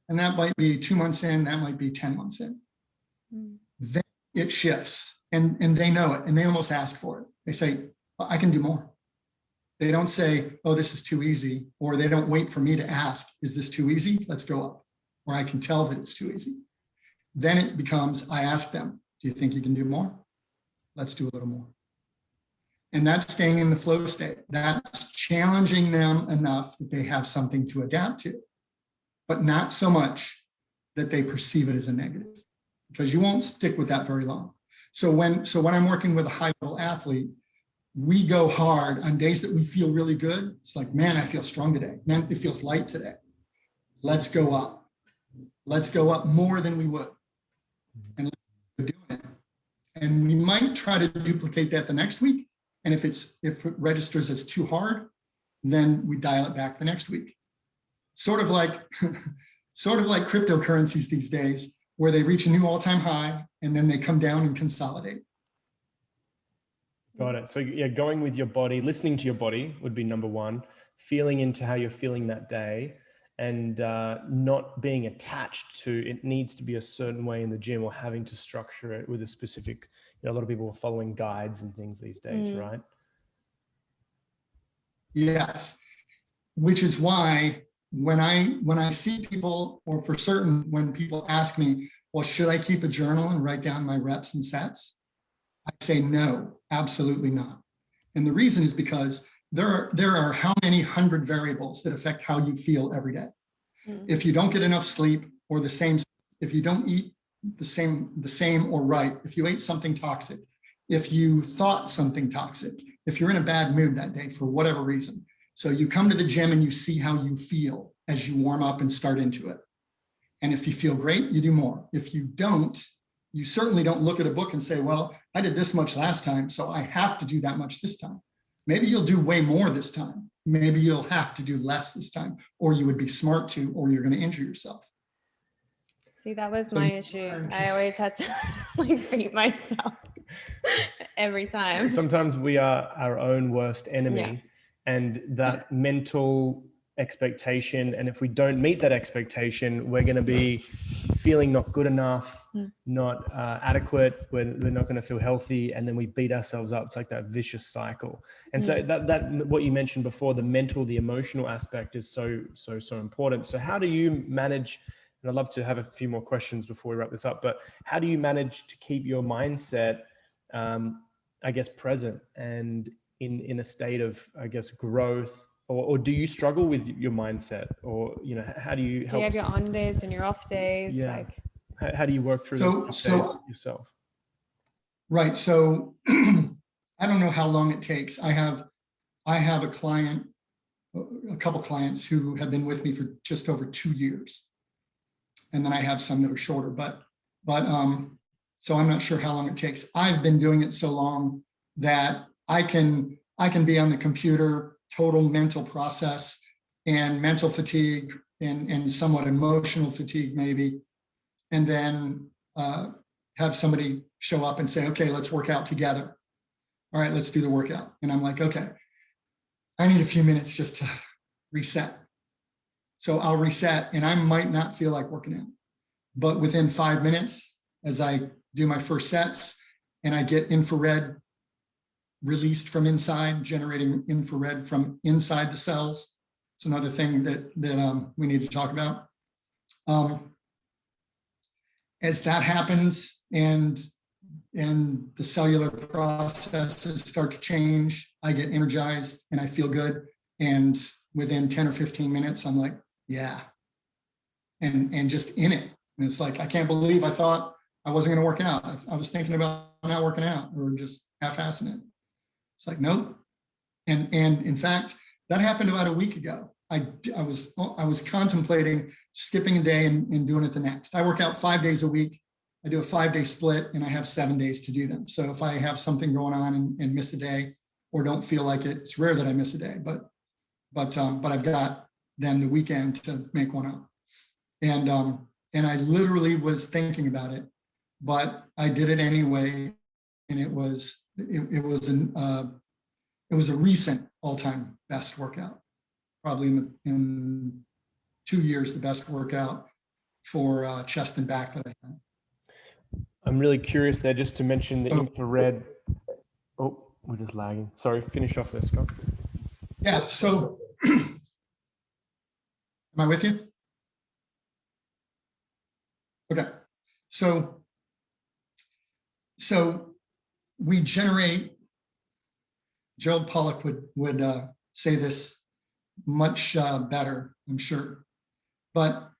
and that might be 2 months in, that might be 10 months in, then it shifts, and they know it, and they almost ask for it. They say, well, I can do more. They don't say, oh, this is too easy, or they don't wait for me to ask, is this too easy? Let's go up. Or I can tell that it's too easy. Then it becomes, I ask them, do you think you can do more? Let's do a little more. And that's staying in the flow state. That's challenging them enough that they have something to adapt to, but not so much that they perceive it as a negative, because you won't stick with that very long. So when I'm working with a high-level athlete, we go hard on days that we feel really good. It's like, man, I feel strong today. Man, it feels light today. Let's go up. Let's go up more than we would. And let's keep doing it. And we might try to duplicate that the next week. And if it registers as too hard, then we dial it back the next week. Sort of like cryptocurrencies these days, where they reach a new all-time high and then they come down and consolidate. Got it. So yeah, going with your body, listening to your body would be number one, feeling into how you're feeling that day, and not being attached to it needs to be a certain way in the gym, or having to structure it with a specific, a lot of people are following guides and things these days, right? Yes, which is why when I see people, or for certain, when people ask me, well, should I keep a journal and write down my reps and sets? I say no, absolutely not. And the reason is because there are how many 100 variables that affect how you feel every day. If you don't get enough sleep, or if you don't eat the same or right, if you ate something toxic, if you thought something toxic, if you're in a bad mood that day for whatever reason. So you come to the gym and you see how you feel as you warm up and start into it. And if you feel great, you do more. If you don't, you certainly don't look at a book and say, well, I did this much last time, so I have to do that much this time. Maybe you'll do way more this time. Maybe you'll have to do less this time, or you would be smart to, or you're going to injure yourself. See, that was my issue. I always had to like beat myself every time. Sometimes we are our own worst enemy, and that mental expectation, and if we don't meet that expectation, we're going to be feeling not good enough, not adequate, we're not going to feel healthy, and then we beat ourselves up. It's like that vicious cycle. And so that what you mentioned before, the mental, the emotional aspect is so important. So how do you manage, and I'd love to have a few more questions before we wrap this up, but how do you manage to keep your mindset I guess present and in a state of, I guess, growth? Or do you struggle with your mindset, or, you know, how do you help? Do you have your on days and your off days? Yeah. Like, how do you work through that yourself? Right. So I don't know how long it takes. I have a client, a couple clients who have been with me for just over 2 years. And then I have some that are shorter, but so I'm not sure how long it takes. I've been doing it so long that I can be on the computer, total mental process and mental fatigue and somewhat emotional fatigue maybe, and then have somebody show up and say, okay, let's work out together. All right, let's do the workout. And I'm like, okay, I need a few minutes just to reset. So I'll reset, and I might not feel like working out, but within 5 minutes, as I do my first sets and I get infrared released from inside, generating infrared from inside the cells. It's another thing that we need to talk about. As that happens and the cellular processes start to change, I get energized and I feel good. And within 10 or 15 minutes, I'm like, yeah. And just in it. And it's like, I can't believe I thought I wasn't going to work out. I was thinking about not working out or just half-assing it. It's like, nope. And in fact, that happened about a week ago. I was contemplating skipping a day and doing it the next. I work out 5 days a week. I do a 5-day split, and I have 7 days to do them. So if I have something going on and miss a day or don't feel like it, it's rare that I miss a day, but I've got then the weekend to make one up. And I literally was thinking about it, but I did it anyway, and it was a recent all-time best workout, probably in 2 years the best workout for chest and back that I had. I'm really curious there, just to mention the infrared. Oh, we're just lagging. Sorry, finish off there, Scott. Yeah. So, am I with you? Okay. So we generate, Gerald Pollack would say this much better, I'm sure. But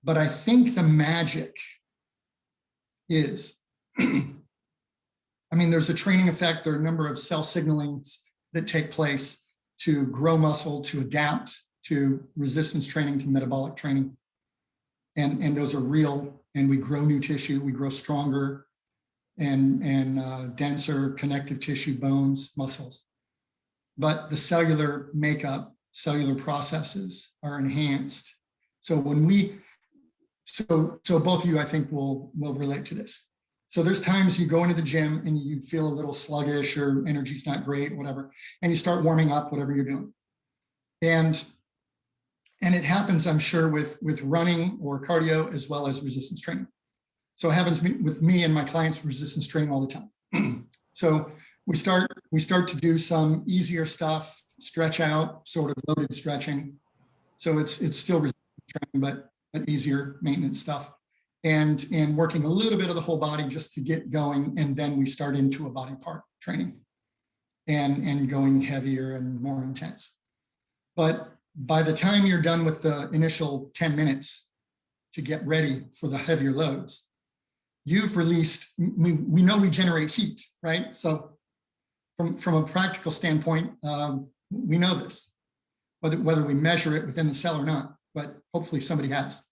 I think the magic is, I mean, there's a training effect. There are a number of cell signalings that take place to grow muscle, to adapt to resistance training, to metabolic training. And those are real, and we grow new tissue, we grow stronger and denser connective tissue, bones, muscles. But the cellular makeup, cellular processes are enhanced. So when we, so both of you, I think, will relate to this. So there's times you go into the gym and you feel a little sluggish or energy's not great, whatever, and you start warming up, whatever you're doing. And it happens, I'm sure, with running or cardio as well as resistance training. So it happens with me and my clients resistance training all the time. So we start to do some easier stuff, stretch out, sort of loaded stretching. So it's still resistance training, but easier maintenance stuff. And working a little bit of the whole body just to get going. And then we start into a body part training and going heavier and more intense. But by the time you're done with the initial 10 minutes to get ready for the heavier loads, you've released, we know we generate heat, right? So from a practical standpoint, we know this, whether we measure it within the cell or not. but hopefully somebody has.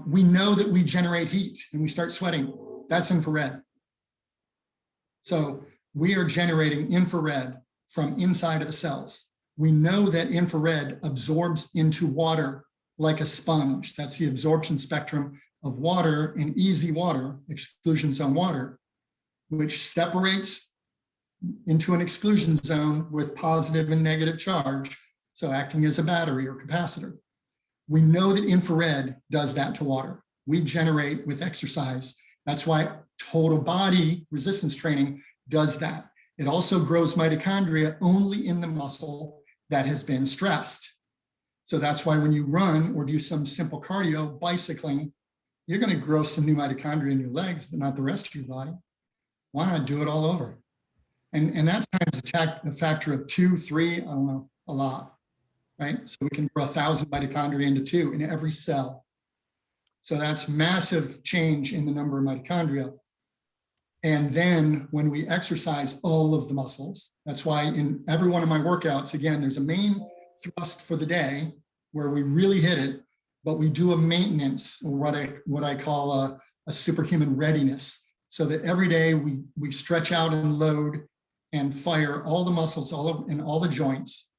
We know that we generate heat and we start sweating. That's infrared. So we are generating infrared from inside of the cells. We know that infrared absorbs into water like a sponge. That's the absorption spectrum of water in easy water, exclusion zone water, which separates into an exclusion zone with positive and negative charge, so acting as a battery or capacitor. We know that infrared does that to water. We generate with exercise. That's why total body resistance training does that. It also grows mitochondria only in the muscle that has been stressed. So that's why when you run or do some simple cardio, bicycling, you're going to grow some new mitochondria in your legs, but not the rest of your body. Why not do it all over? And that's times a factor of 2, 3, I don't know, a lot, right? So we can grow 1,000 mitochondria into 2 in every cell. So that's massive change in the number of mitochondria. And then when we exercise all of the muscles, that's why in every one of my workouts, again, there's a main thrust for the day where we really hit it, but we do a maintenance, or what I call a superhuman readiness, so that every day we stretch out and load and fire all the muscles in all the joints.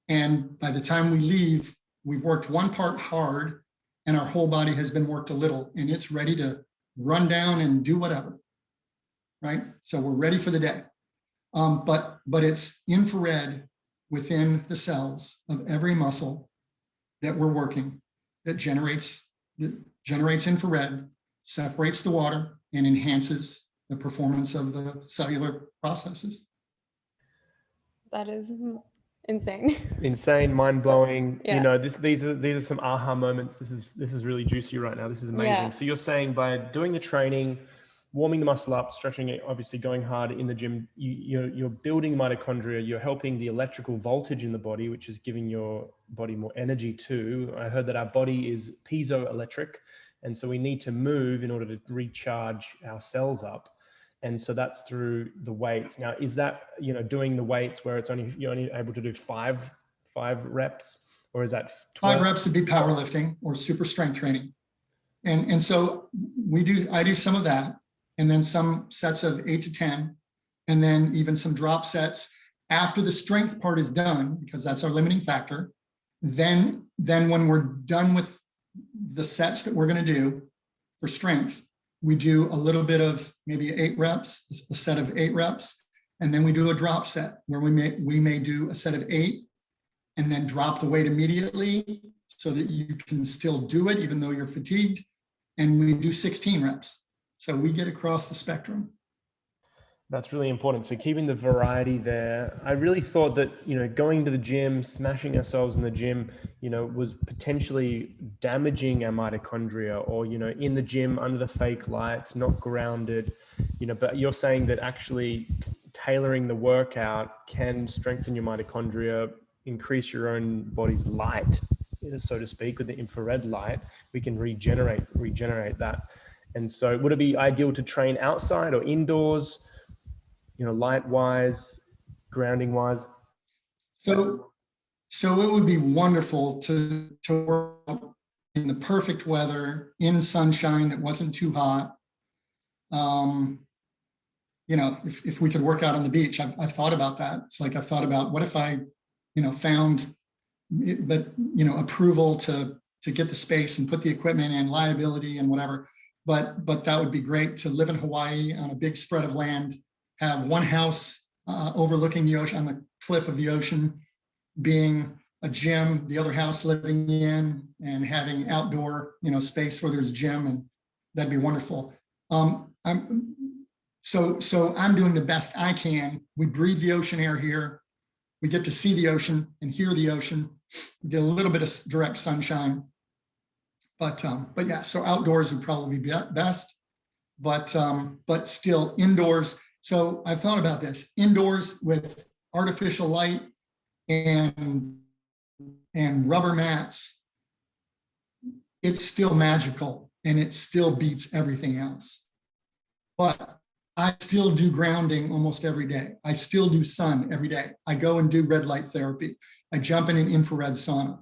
And by the time we leave, we've worked one part hard and our whole body has been worked a little and it's ready to run down and do whatever, right? So we're ready for the day. But it's infrared within the cells of every muscle that we're working that generates infrared, separates the water, and enhances the performance of the cellular processes. That is insane. Insane, mind-blowing. Yeah. You know, these are some aha moments. This is really juicy right now. This is amazing. Yeah. So you're saying by doing the training, warming the muscle up, stretching it, obviously going hard in the gym, you're building mitochondria, you're helping the electrical voltage in the body, which is giving your body more energy too. I heard that our body is piezoelectric, and so we need to move in order to recharge our cells up. And so that's through the weights. Now, is that, doing the weights where you're only able to do five reps, or is that 12? 5 reps would be powerlifting or super strength training. And so I do some of that, and then some sets of 8 to 10, and then even some drop sets after the strength part is done, because that's our limiting factor. Then when we're done with the sets that we're going to do for strength, we do a little bit of maybe 8 reps, a set of 8 reps, and then we do a drop set where we may do a set of 8 and then drop the weight immediately so that you can still do it even though you're fatigued. And we do 16 reps. So we get across the spectrum. That's really important. So keeping the variety there. I really thought that, going to the gym, smashing ourselves in the gym, was potentially damaging our mitochondria, or, in the gym under the fake lights, not grounded, but you're saying that actually tailoring the workout can strengthen your mitochondria, increase your own body's light, so to speak, with the infrared light. We can regenerate that. And so would it be ideal to train outside or indoors? Light wise, grounding wise? So it would be wonderful to work in the perfect weather, in sunshine that wasn't too hot. If we could work out on the beach, I've thought about that. It's like I've thought about what if I, found approval to get the space and put the equipment and liability and whatever. But that would be great to live in Hawaii on a big spread of land, have one house overlooking the ocean, on the cliff of the ocean, being a gym, the other house living in, and having outdoor, space where there's a gym, and that'd be wonderful. So I'm doing the best I can. We breathe the ocean air here. We get to see the ocean and hear the ocean. We get a little bit of direct sunshine. But yeah, so outdoors would probably be best, but still indoors. So I've thought about this: indoors with artificial light and rubber mats, it's still magical and it still beats everything else. But I still do grounding almost every day. I still do sun every day. I go and do red light therapy. I jump in an infrared sauna.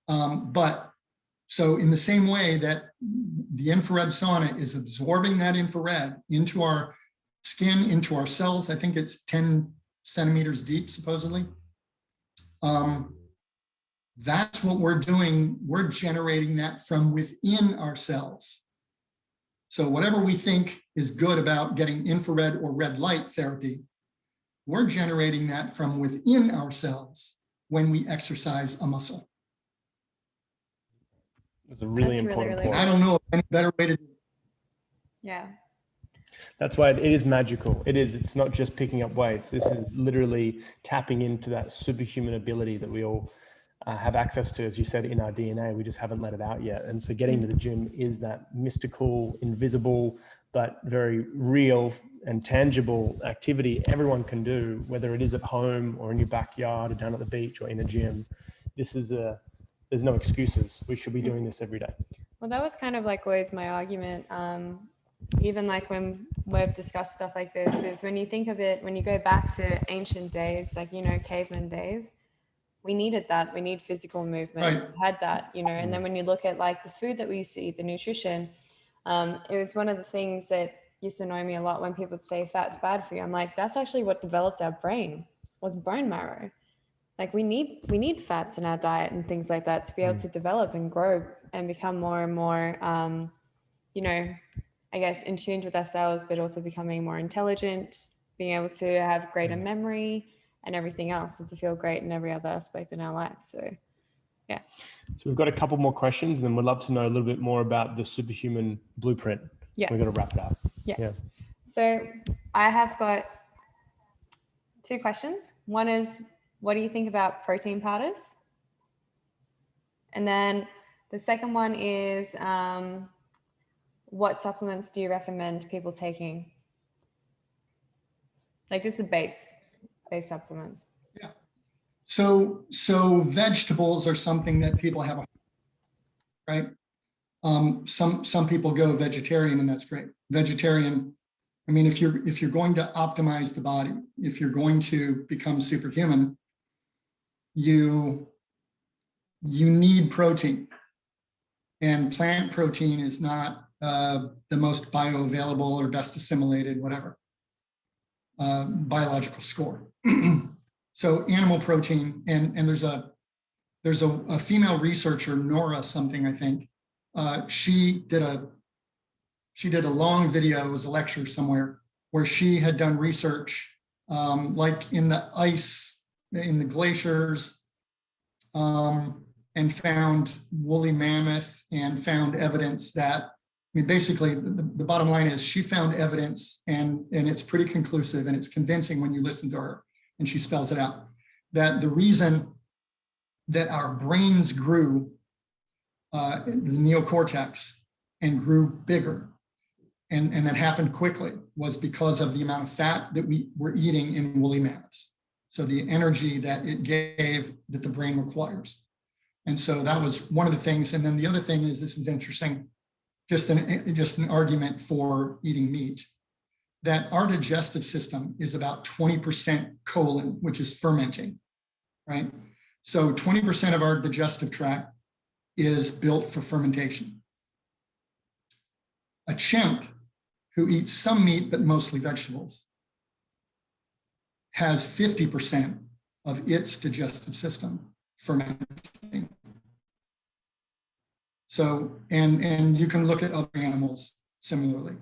But so in the same way that the infrared sauna is absorbing that infrared into our skin, into our cells, I think it's 10 centimeters deep, supposedly. That's what we're doing. We're generating that from within our cells. So whatever we think is good about getting infrared or red light therapy, we're generating that from within our cells when we exercise a muscle. It's a really important point. I don't know of any better way to do it. Yeah. That's why it is magical. It's not just picking up weights. This is literally tapping into that superhuman ability that we all have access to, as you said, in our DNA. We just haven't let it out yet. And so getting to the gym is that mystical, invisible, but very real and tangible activity everyone can do, whether it is at home or in your backyard or down at the beach or in a gym. There's no excuses. We should be doing this every day. Well, that was kind of like always my argument. Even like when we've discussed stuff like this, is when you think of it, when you go back to ancient days, like, caveman days, we needed that. We need physical movement. Right. We had that, and then when you look at like the food that we used to eat, the nutrition, it was one of the things that used to annoy me a lot when people would say fat's bad for you. I'm like, that's actually what developed our brain, was bone marrow. Like we need fats in our diet and things like that to be able to develop and grow and become more and more, I guess, in tune with ourselves, but also becoming more intelligent, being able to have greater memory and everything else, and to feel great in every other aspect in our life. So, yeah. So we've got a couple more questions, and then we'd love to know a little bit more about the superhuman blueprint. Yeah. We're going to wrap it up. Yeah. So I have got 2 questions. One is, what do you think about protein powders? And then the second one is, what supplements do you recommend people taking? Like just the base supplements. Yeah. So vegetables are something that people have, right? Some people go vegetarian, and that's great. Vegetarian, I mean, if you're going to optimize the body, if you're going to become superhuman, you need protein, and plant protein is not the most bioavailable or best assimilated, whatever, biological score. So animal protein, and there's a female researcher, Nora something, I think. She did a long video, it was a lecture somewhere, where she had done research, like in the ice, in the glaciers, and found woolly mammoth, and found evidence that, basically the bottom line is she found evidence, and it's pretty conclusive, and it's convincing when you listen to her, and she spells it out, that the reason that our brains grew, the neocortex, and grew bigger, and that happened quickly, was because of the amount of fat that we were eating in woolly mammoths. So the energy that it gave, that the brain requires. And so that was one of the things. And then the other thing is, this is interesting, just an argument for eating meat, that our digestive system is about 20% colon, which is fermenting, right? So 20% of our digestive tract is built for fermentation. A chimp who eats some meat, but mostly vegetables, has 50% of its digestive system fermenting. So, and you can look at other animals similarly.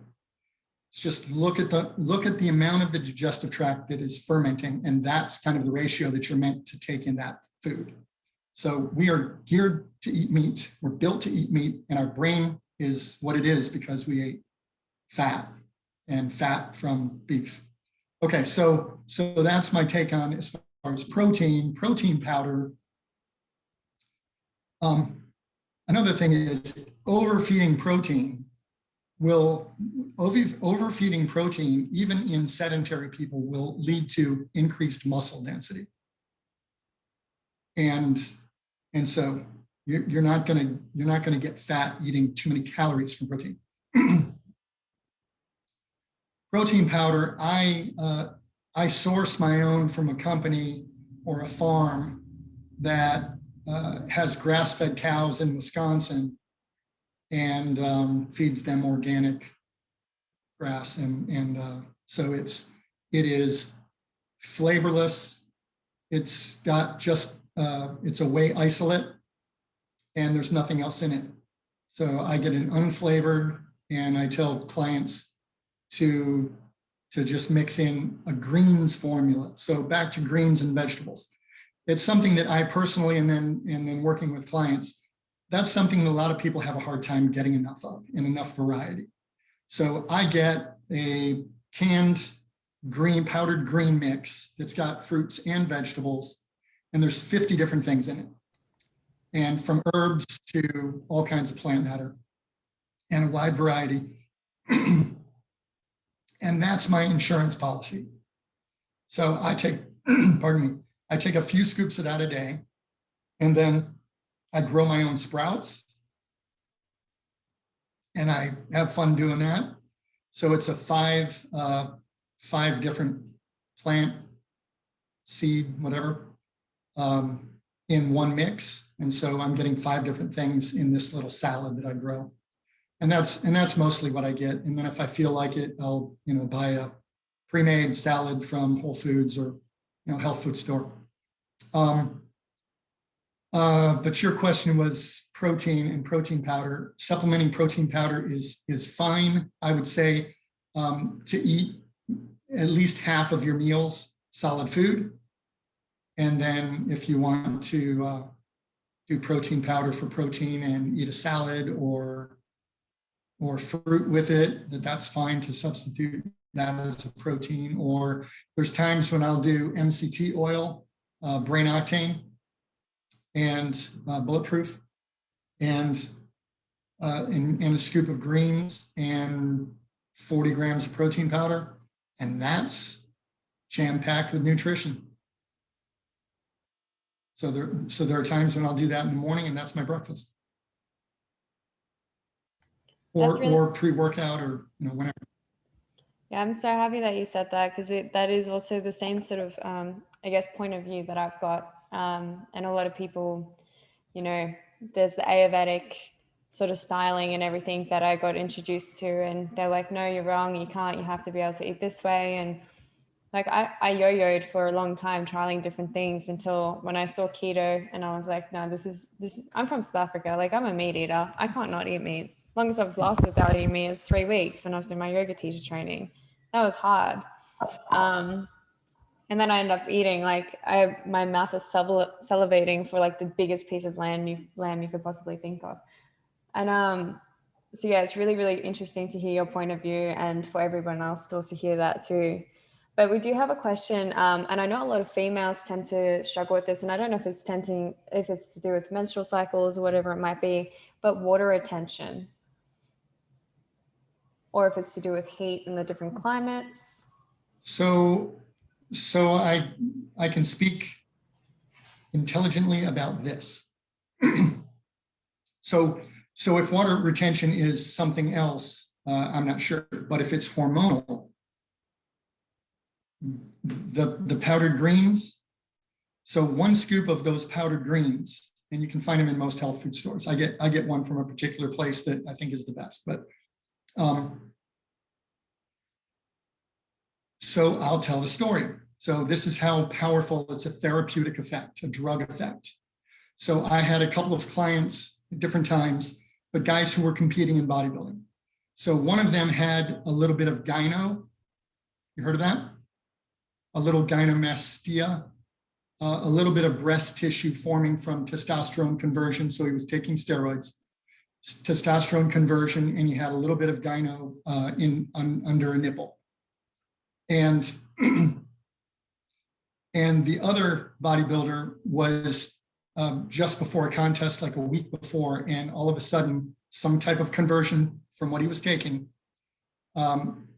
It's just look at the amount of the digestive tract that is fermenting, and that's kind of the ratio that you're meant to take in that food. So we are geared to eat meat. We're built to eat meat, and our brain is what it is because we ate fat, and fat from beef. Okay, so that's my take on as far as protein powder. Another thing is overfeeding protein, even in sedentary people, will lead to increased muscle density. And so you're not gonna get fat eating too many calories from protein. Protein powder, I source my own from a company or a farm that has grass-fed cows in Wisconsin and feeds them organic grass, and so it is flavorless. It's got just it's a whey isolate, and there's nothing else in it. So I get an unflavored, and I tell clients to just mix in a greens formula. So back to greens and vegetables. It's something that I personally, and then working with clients, that's something that a lot of people have a hard time getting enough of, and enough variety. So I get a canned powdered green mix that's got fruits and vegetables, and there's 50 different things in it. And from herbs to all kinds of plant matter and a wide variety. And that's my insurance policy. So I take, pardon me, I take a few scoops of that a day, and then I grow my own sprouts, and I have fun doing that. So it's a five different plant, seed, whatever, in one mix. And so I'm getting 5 different things in this little salad that I grow. And that's mostly what I get. And then if I feel like it, I'll buy a pre-made salad from Whole Foods or health food store. But your question was protein and protein powder. Supplementing protein powder is fine. I would say to eat at least half of your meals solid food, and then if you want to do protein powder for protein and eat a salad or fruit with it, that's fine to substitute that as a protein. Or there's times when I'll do MCT oil, brain octane, and bulletproof, and a scoop of greens and 40 grams of protein powder, and that's jam-packed with nutrition. So there are times when I'll do that in the morning, and that's my breakfast. Or pre-workout, or whenever. Yeah, I'm so happy that you said that, because that is also the same sort of, I guess, point of view that I've got. And a lot of people, there's the Ayurvedic sort of styling and everything that I got introduced to, and they're like, no, you're wrong, you can't, you have to be able to eat this way. And like I yo-yoed for a long time, trialing different things, until when I saw keto, and I was like, no, this is I'm from South Africa, like I'm a meat eater, I can't not eat meat. Longest I've lasted without eating meat is 3 weeks when I was doing my yoga teacher training. That was hard. And then I ended up eating, my mouth is salivating for like the biggest piece of lamb you could possibly think of. And so yeah, it's really, really interesting to hear your point of view, and for everyone else to also hear that too. But we do have a question, and I know a lot of females tend to struggle with this, and I don't know if it's to do with menstrual cycles or whatever it might be, but water retention, or if it's to do with heat in the different climates. So I can speak intelligently about this. So if water retention is something else, I'm not sure. But if it's hormonal, the powdered greens, so 1 scoop of those powdered greens, and you can find them in most health food stores. I get one from a particular place that I think is the best. But so I'll tell the story. So this is how powerful it's a therapeutic effect, a drug effect. So I had a couple of clients at different times, but guys who were competing in bodybuilding. So one of them had a little bit of gyno. You heard of that? A little gynecomastia, a little bit of breast tissue forming from testosterone conversion. So he was taking steroids, testosterone conversion, and he had a little bit of gyno under a nipple. And the other bodybuilder was just before a contest, like a week before, and all of a sudden, some type of conversion from what he was taking,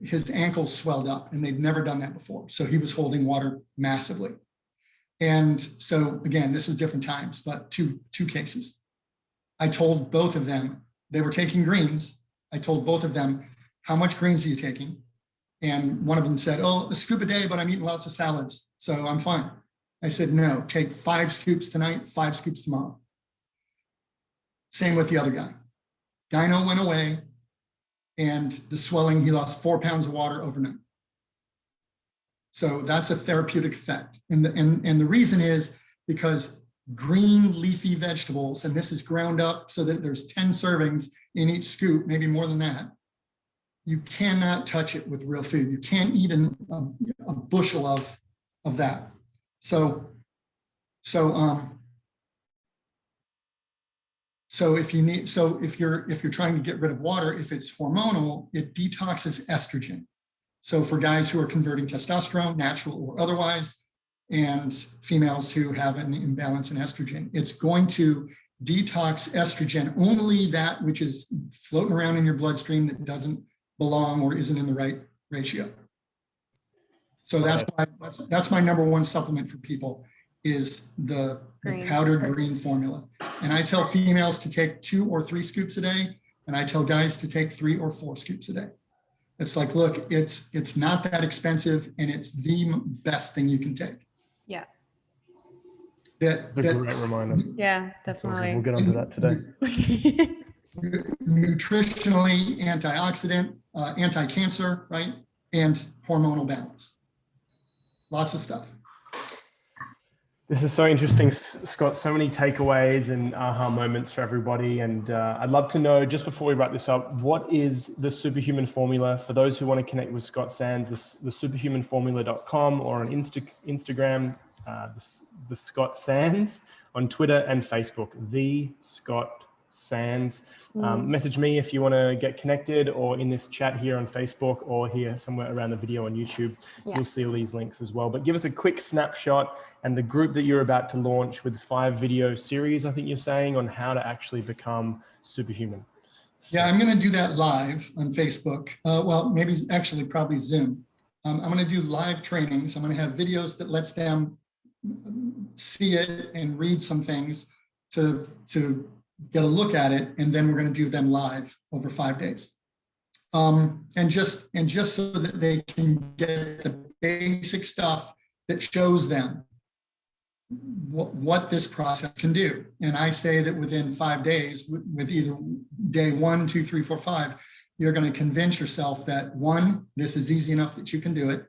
his ankles swelled up, and they'd never done that before. So he was holding water massively. And so again, this was different times, but two cases. I told both of them, they were taking greens. I told both of them, how much greens are you taking? And one of them said, oh, a scoop a day, but I'm eating lots of salads, so I'm fine. I said, no, take 5 scoops tonight, 5 scoops tomorrow. Same with the other guy. Gyno went away, and the swelling, he lost 4 pounds of water overnight. So that's a therapeutic effect. And the reason is because green leafy vegetables, and this is ground up so that there's 10 servings in each scoop, maybe more than that. You cannot touch it with real food. You can't eat a bushel of that. So if you're trying to get rid of water, if it's hormonal, it detoxes estrogen. So for guys who are converting testosterone, natural or otherwise, and females who have an imbalance in estrogen, it's going to detox estrogen, only that which is floating around in your bloodstream that doesn't belong or isn't in the right ratio. So that's my number one supplement for people is the powdered green formula. And I tell females to take 2 or 3 scoops a day, and I tell guys to take 3 or 4 scoops a day. It's like, look, it's not that expensive, and it's the best thing you can take. Yeah. That's a great reminder. Yeah, definitely. Awesome. We'll get onto that today. Nutritionally, antioxidant, anti-cancer, right? And hormonal balance. Lots of stuff. This is so interesting, Scott. So many takeaways and aha moments for everybody. And I'd love to know, just before we wrap this up, what is the Superhuman Formula? For those who want to connect with Scott Sands, the superhumanformula.com, or on Instagram, the Scott Sands, on Twitter and Facebook, the Scott Sands. Message me if you want to get connected, or in this chat here on Facebook, or here somewhere around the video on YouTube. Yeah. You'll see all these links as well. But give us a quick snapshot and the group that you're about to launch with 5 video series, I think you're saying, on how to actually become superhuman. Yeah, I'm going to do that live on Facebook. Well, maybe actually probably Zoom. I'm going to do live trainings. I'm going to have videos that lets them see it and read some things to get a look at it, and then we're going to do them live over 5 days. And just so that they can get the basic stuff that shows them what this process can do. And I say that within 5 days, with either day 1, 2, 3, 4, 5, you're going to convince yourself that 1, this is easy enough that you can do it.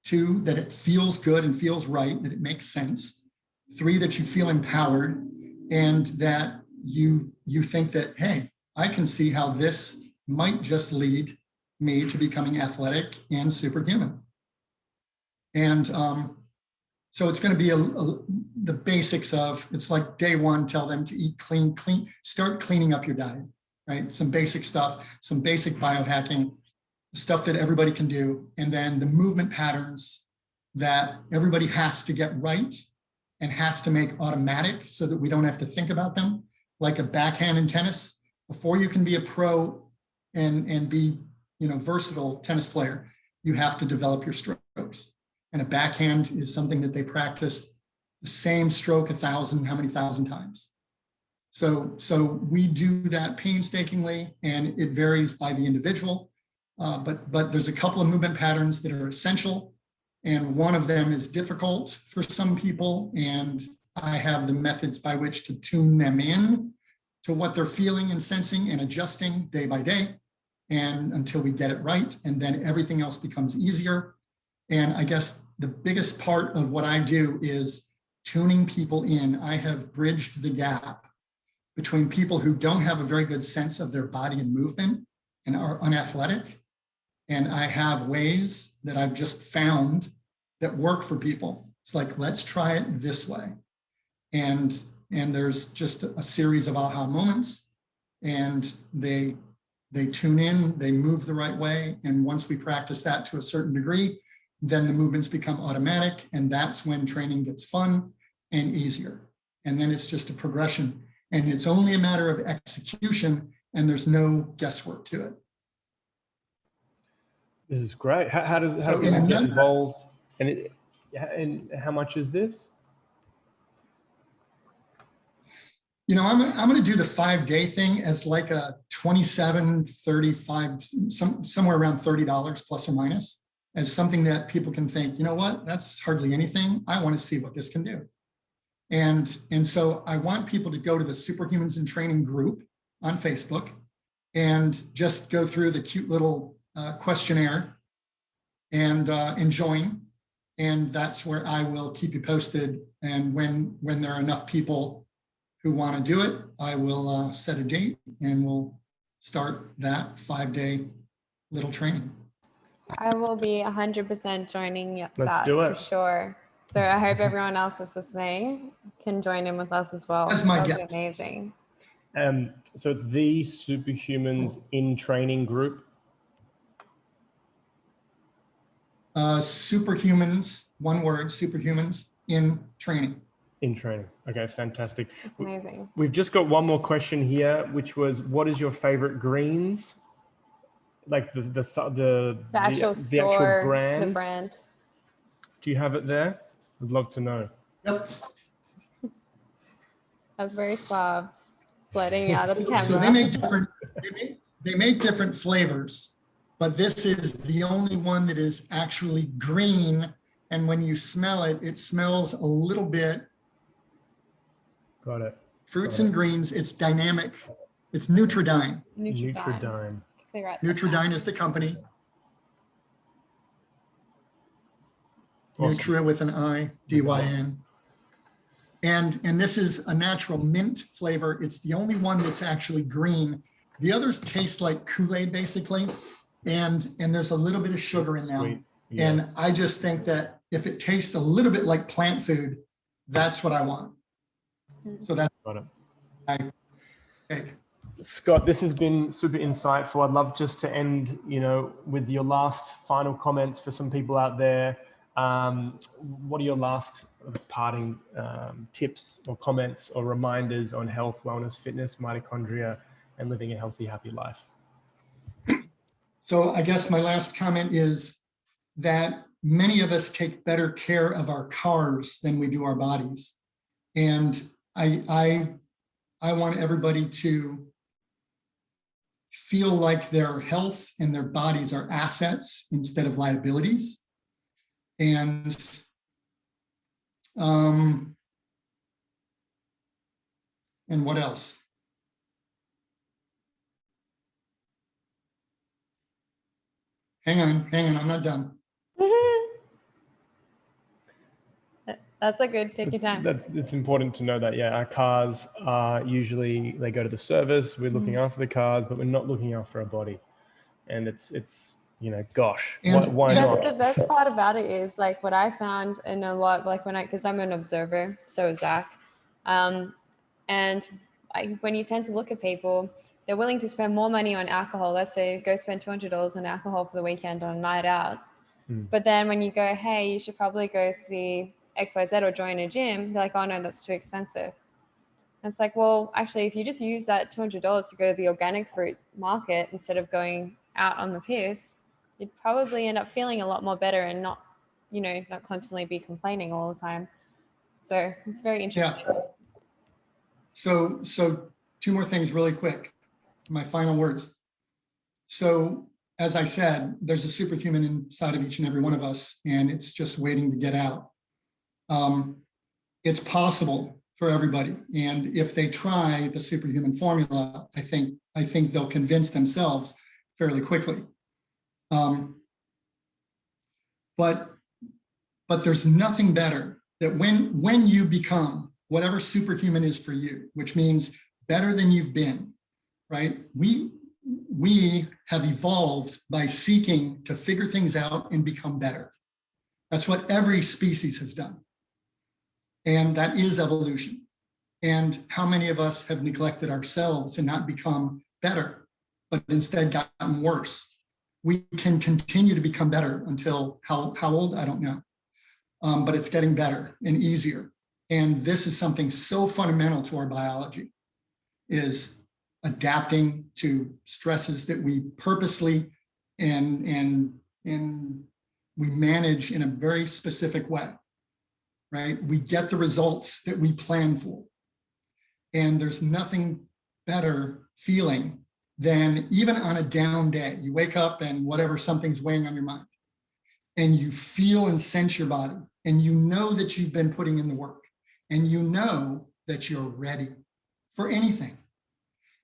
2, that it feels good and feels right, that it makes sense. 3, that you feel empowered, and that you think that, hey, I can see how this might just lead me to becoming athletic and superhuman. And so it's going to be the basics of, it's like day 1, tell them to eat clean, start cleaning up your diet, right? Some basic stuff, some basic biohacking, stuff that everybody can do. And then the movement patterns that everybody has to get right and has to make automatic so that we don't have to think about them. Like a backhand in tennis, before you can be a pro and be, versatile tennis player, you have to develop your strokes. And a backhand is something that they practice the same stroke 1,000 times. So we do that painstakingly, and it varies by the individual. But there's a couple of movement patterns that are essential, and one of them is difficult for some people, and I have the methods by which to tune them in to what they're feeling and sensing and adjusting day by day, and until we get it right, and then everything else becomes easier. And I guess the biggest part of what I do is tuning people in. I have bridged the gap between people who don't have a very good sense of their body and movement and are unathletic, and I have ways that I've just found that work for people. It's like, let's try it this way. And there's just a series of aha moments, and they tune in, they move the right way. And once we practice that to a certain degree, then the movements become automatic, and that's when training gets fun and easier. And then it's just a progression, and it's only a matter of execution, and there's no guesswork to it. This is great. How do people get involved? And how much is this? I'm going to do the 5-day thing as like a $27, $35, somewhere around $30 plus or minus. as something that people can think, you know what, that's hardly anything. I want to see what this can do. And so I want people to go to the Superhumans in Training group on Facebook and just go through the cute little questionnaire and join. And that's where I will keep you posted. And when there are enough people who want to do it, I will set a date and we'll start that 5-day little training. I will be 100% joining Let's that do it. for sure. So I hope everyone else is listening can join in with us as well. That's my That'll be guess. amazing. So it's the Superhumans in Training group. Superhumans, one word, Superhumans in Training. In Training. Okay, fantastic. It's amazing. We've just got one more question here, which was, what is your favorite greens? Like the Actual store, actual brand. the brand. Do you have it there? I'd love to know. Yep. That's very suave. Letting out of the So camera. they make different flavors, but this is the only one that is actually green. And when you smell it, it smells a little bit. Got it. Fruits and greens. It's dynamic. It's Nutridyne. Nutridyne. Nutridyne is the company. Awesome. Nutra with an I, D-Y-N. And this is a natural mint flavor. It's the only one that's actually green. The others taste like Kool-Aid basically. And there's a little bit of sugar in them. Sweet. Yeah. And I just think that if it tastes a little bit like plant food, that's what I want. So that's Got it. I take. Scott, this has been super insightful. I'd love just to end, with your last final comments for some people out there. What are your last parting tips or comments or reminders on health, wellness, fitness, mitochondria, and living a healthy, happy life? So I guess my last comment is that many of us take better care of our cars than we do our bodies. And I want everybody to feel like their health and their bodies are assets instead of liabilities. And what else? Hang on, I'm not done. That's a good, take your time. It's important to know that, our cars are usually, they go to the service, we're looking after the cars, but we're not looking after our body. And it's gosh, why not? The best part about it is like what I found in a lot, like because I'm an observer, so is Zach. And when you tend to look at people, they're willing to spend more money on alcohol. Let's say go spend $200 on alcohol for the weekend on a night out. But then when you go, hey, you should probably go see XYZ or join a gym, they're like, oh no, that's too expensive. And it's like, well, actually, if you just use that $200 to go to the organic fruit market instead of going out on the piss, you'd probably end up feeling a lot more better and not constantly be complaining all the time. So it's very interesting. Yeah. So 2 more things really quick. My final words. So as I said, there's a superhuman inside of each and every one of us, and it's just waiting to get out. It's possible for everybody. And if they try the Superhuman Formula, I think they'll convince themselves fairly quickly. But there's nothing better that when you become whatever superhuman is for you, which means better than you've been, right? We have evolved by seeking to figure things out and become better. That's what every species has done. And that is evolution. And how many of us have neglected ourselves and not become better, but instead gotten worse? We can continue to become better until how old? I don't know. But it's getting better and easier. And this is something so fundamental to our biology, is adapting to stresses that we purposely and we manage in a very specific way, right? We get the results that we plan for. And there's nothing better feeling than, even on a down day, you wake up and whatever, something's weighing on your mind. and you feel and sense your body, and you know that you've been putting in the work, and you know that you're ready for anything.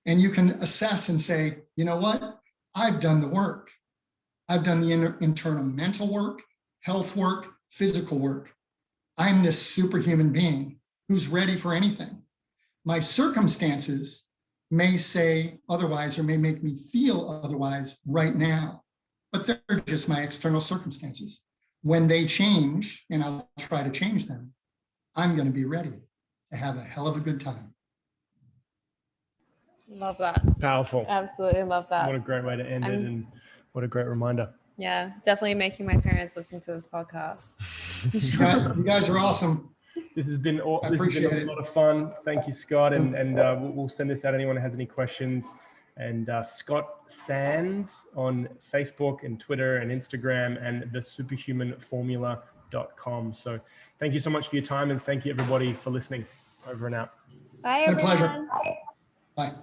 And you can assess and say, you know what? I've done the work. I've done the internal mental work, health work, physical work. I'm this superhuman being who's ready for anything. My circumstances may say otherwise or may make me feel otherwise right now, but they're just my external circumstances. When they change, and I'll try to change them, I'm going to be ready to have a hell of a good time. Love that. Powerful. Absolutely love that. What a great way to end it, and what a great reminder. Yeah, definitely making my parents listen to this podcast. You guys are awesome. This has been a appreciate lot of fun. Thank you, Scott. And we'll send this out. Anyone who has any questions. And Scott Sands on Facebook and Twitter and Instagram, and the superhumanformula.com. So thank you so much for your time, and thank you everybody for listening. Over and out. Bye, It's been a everyone. pleasure. Bye.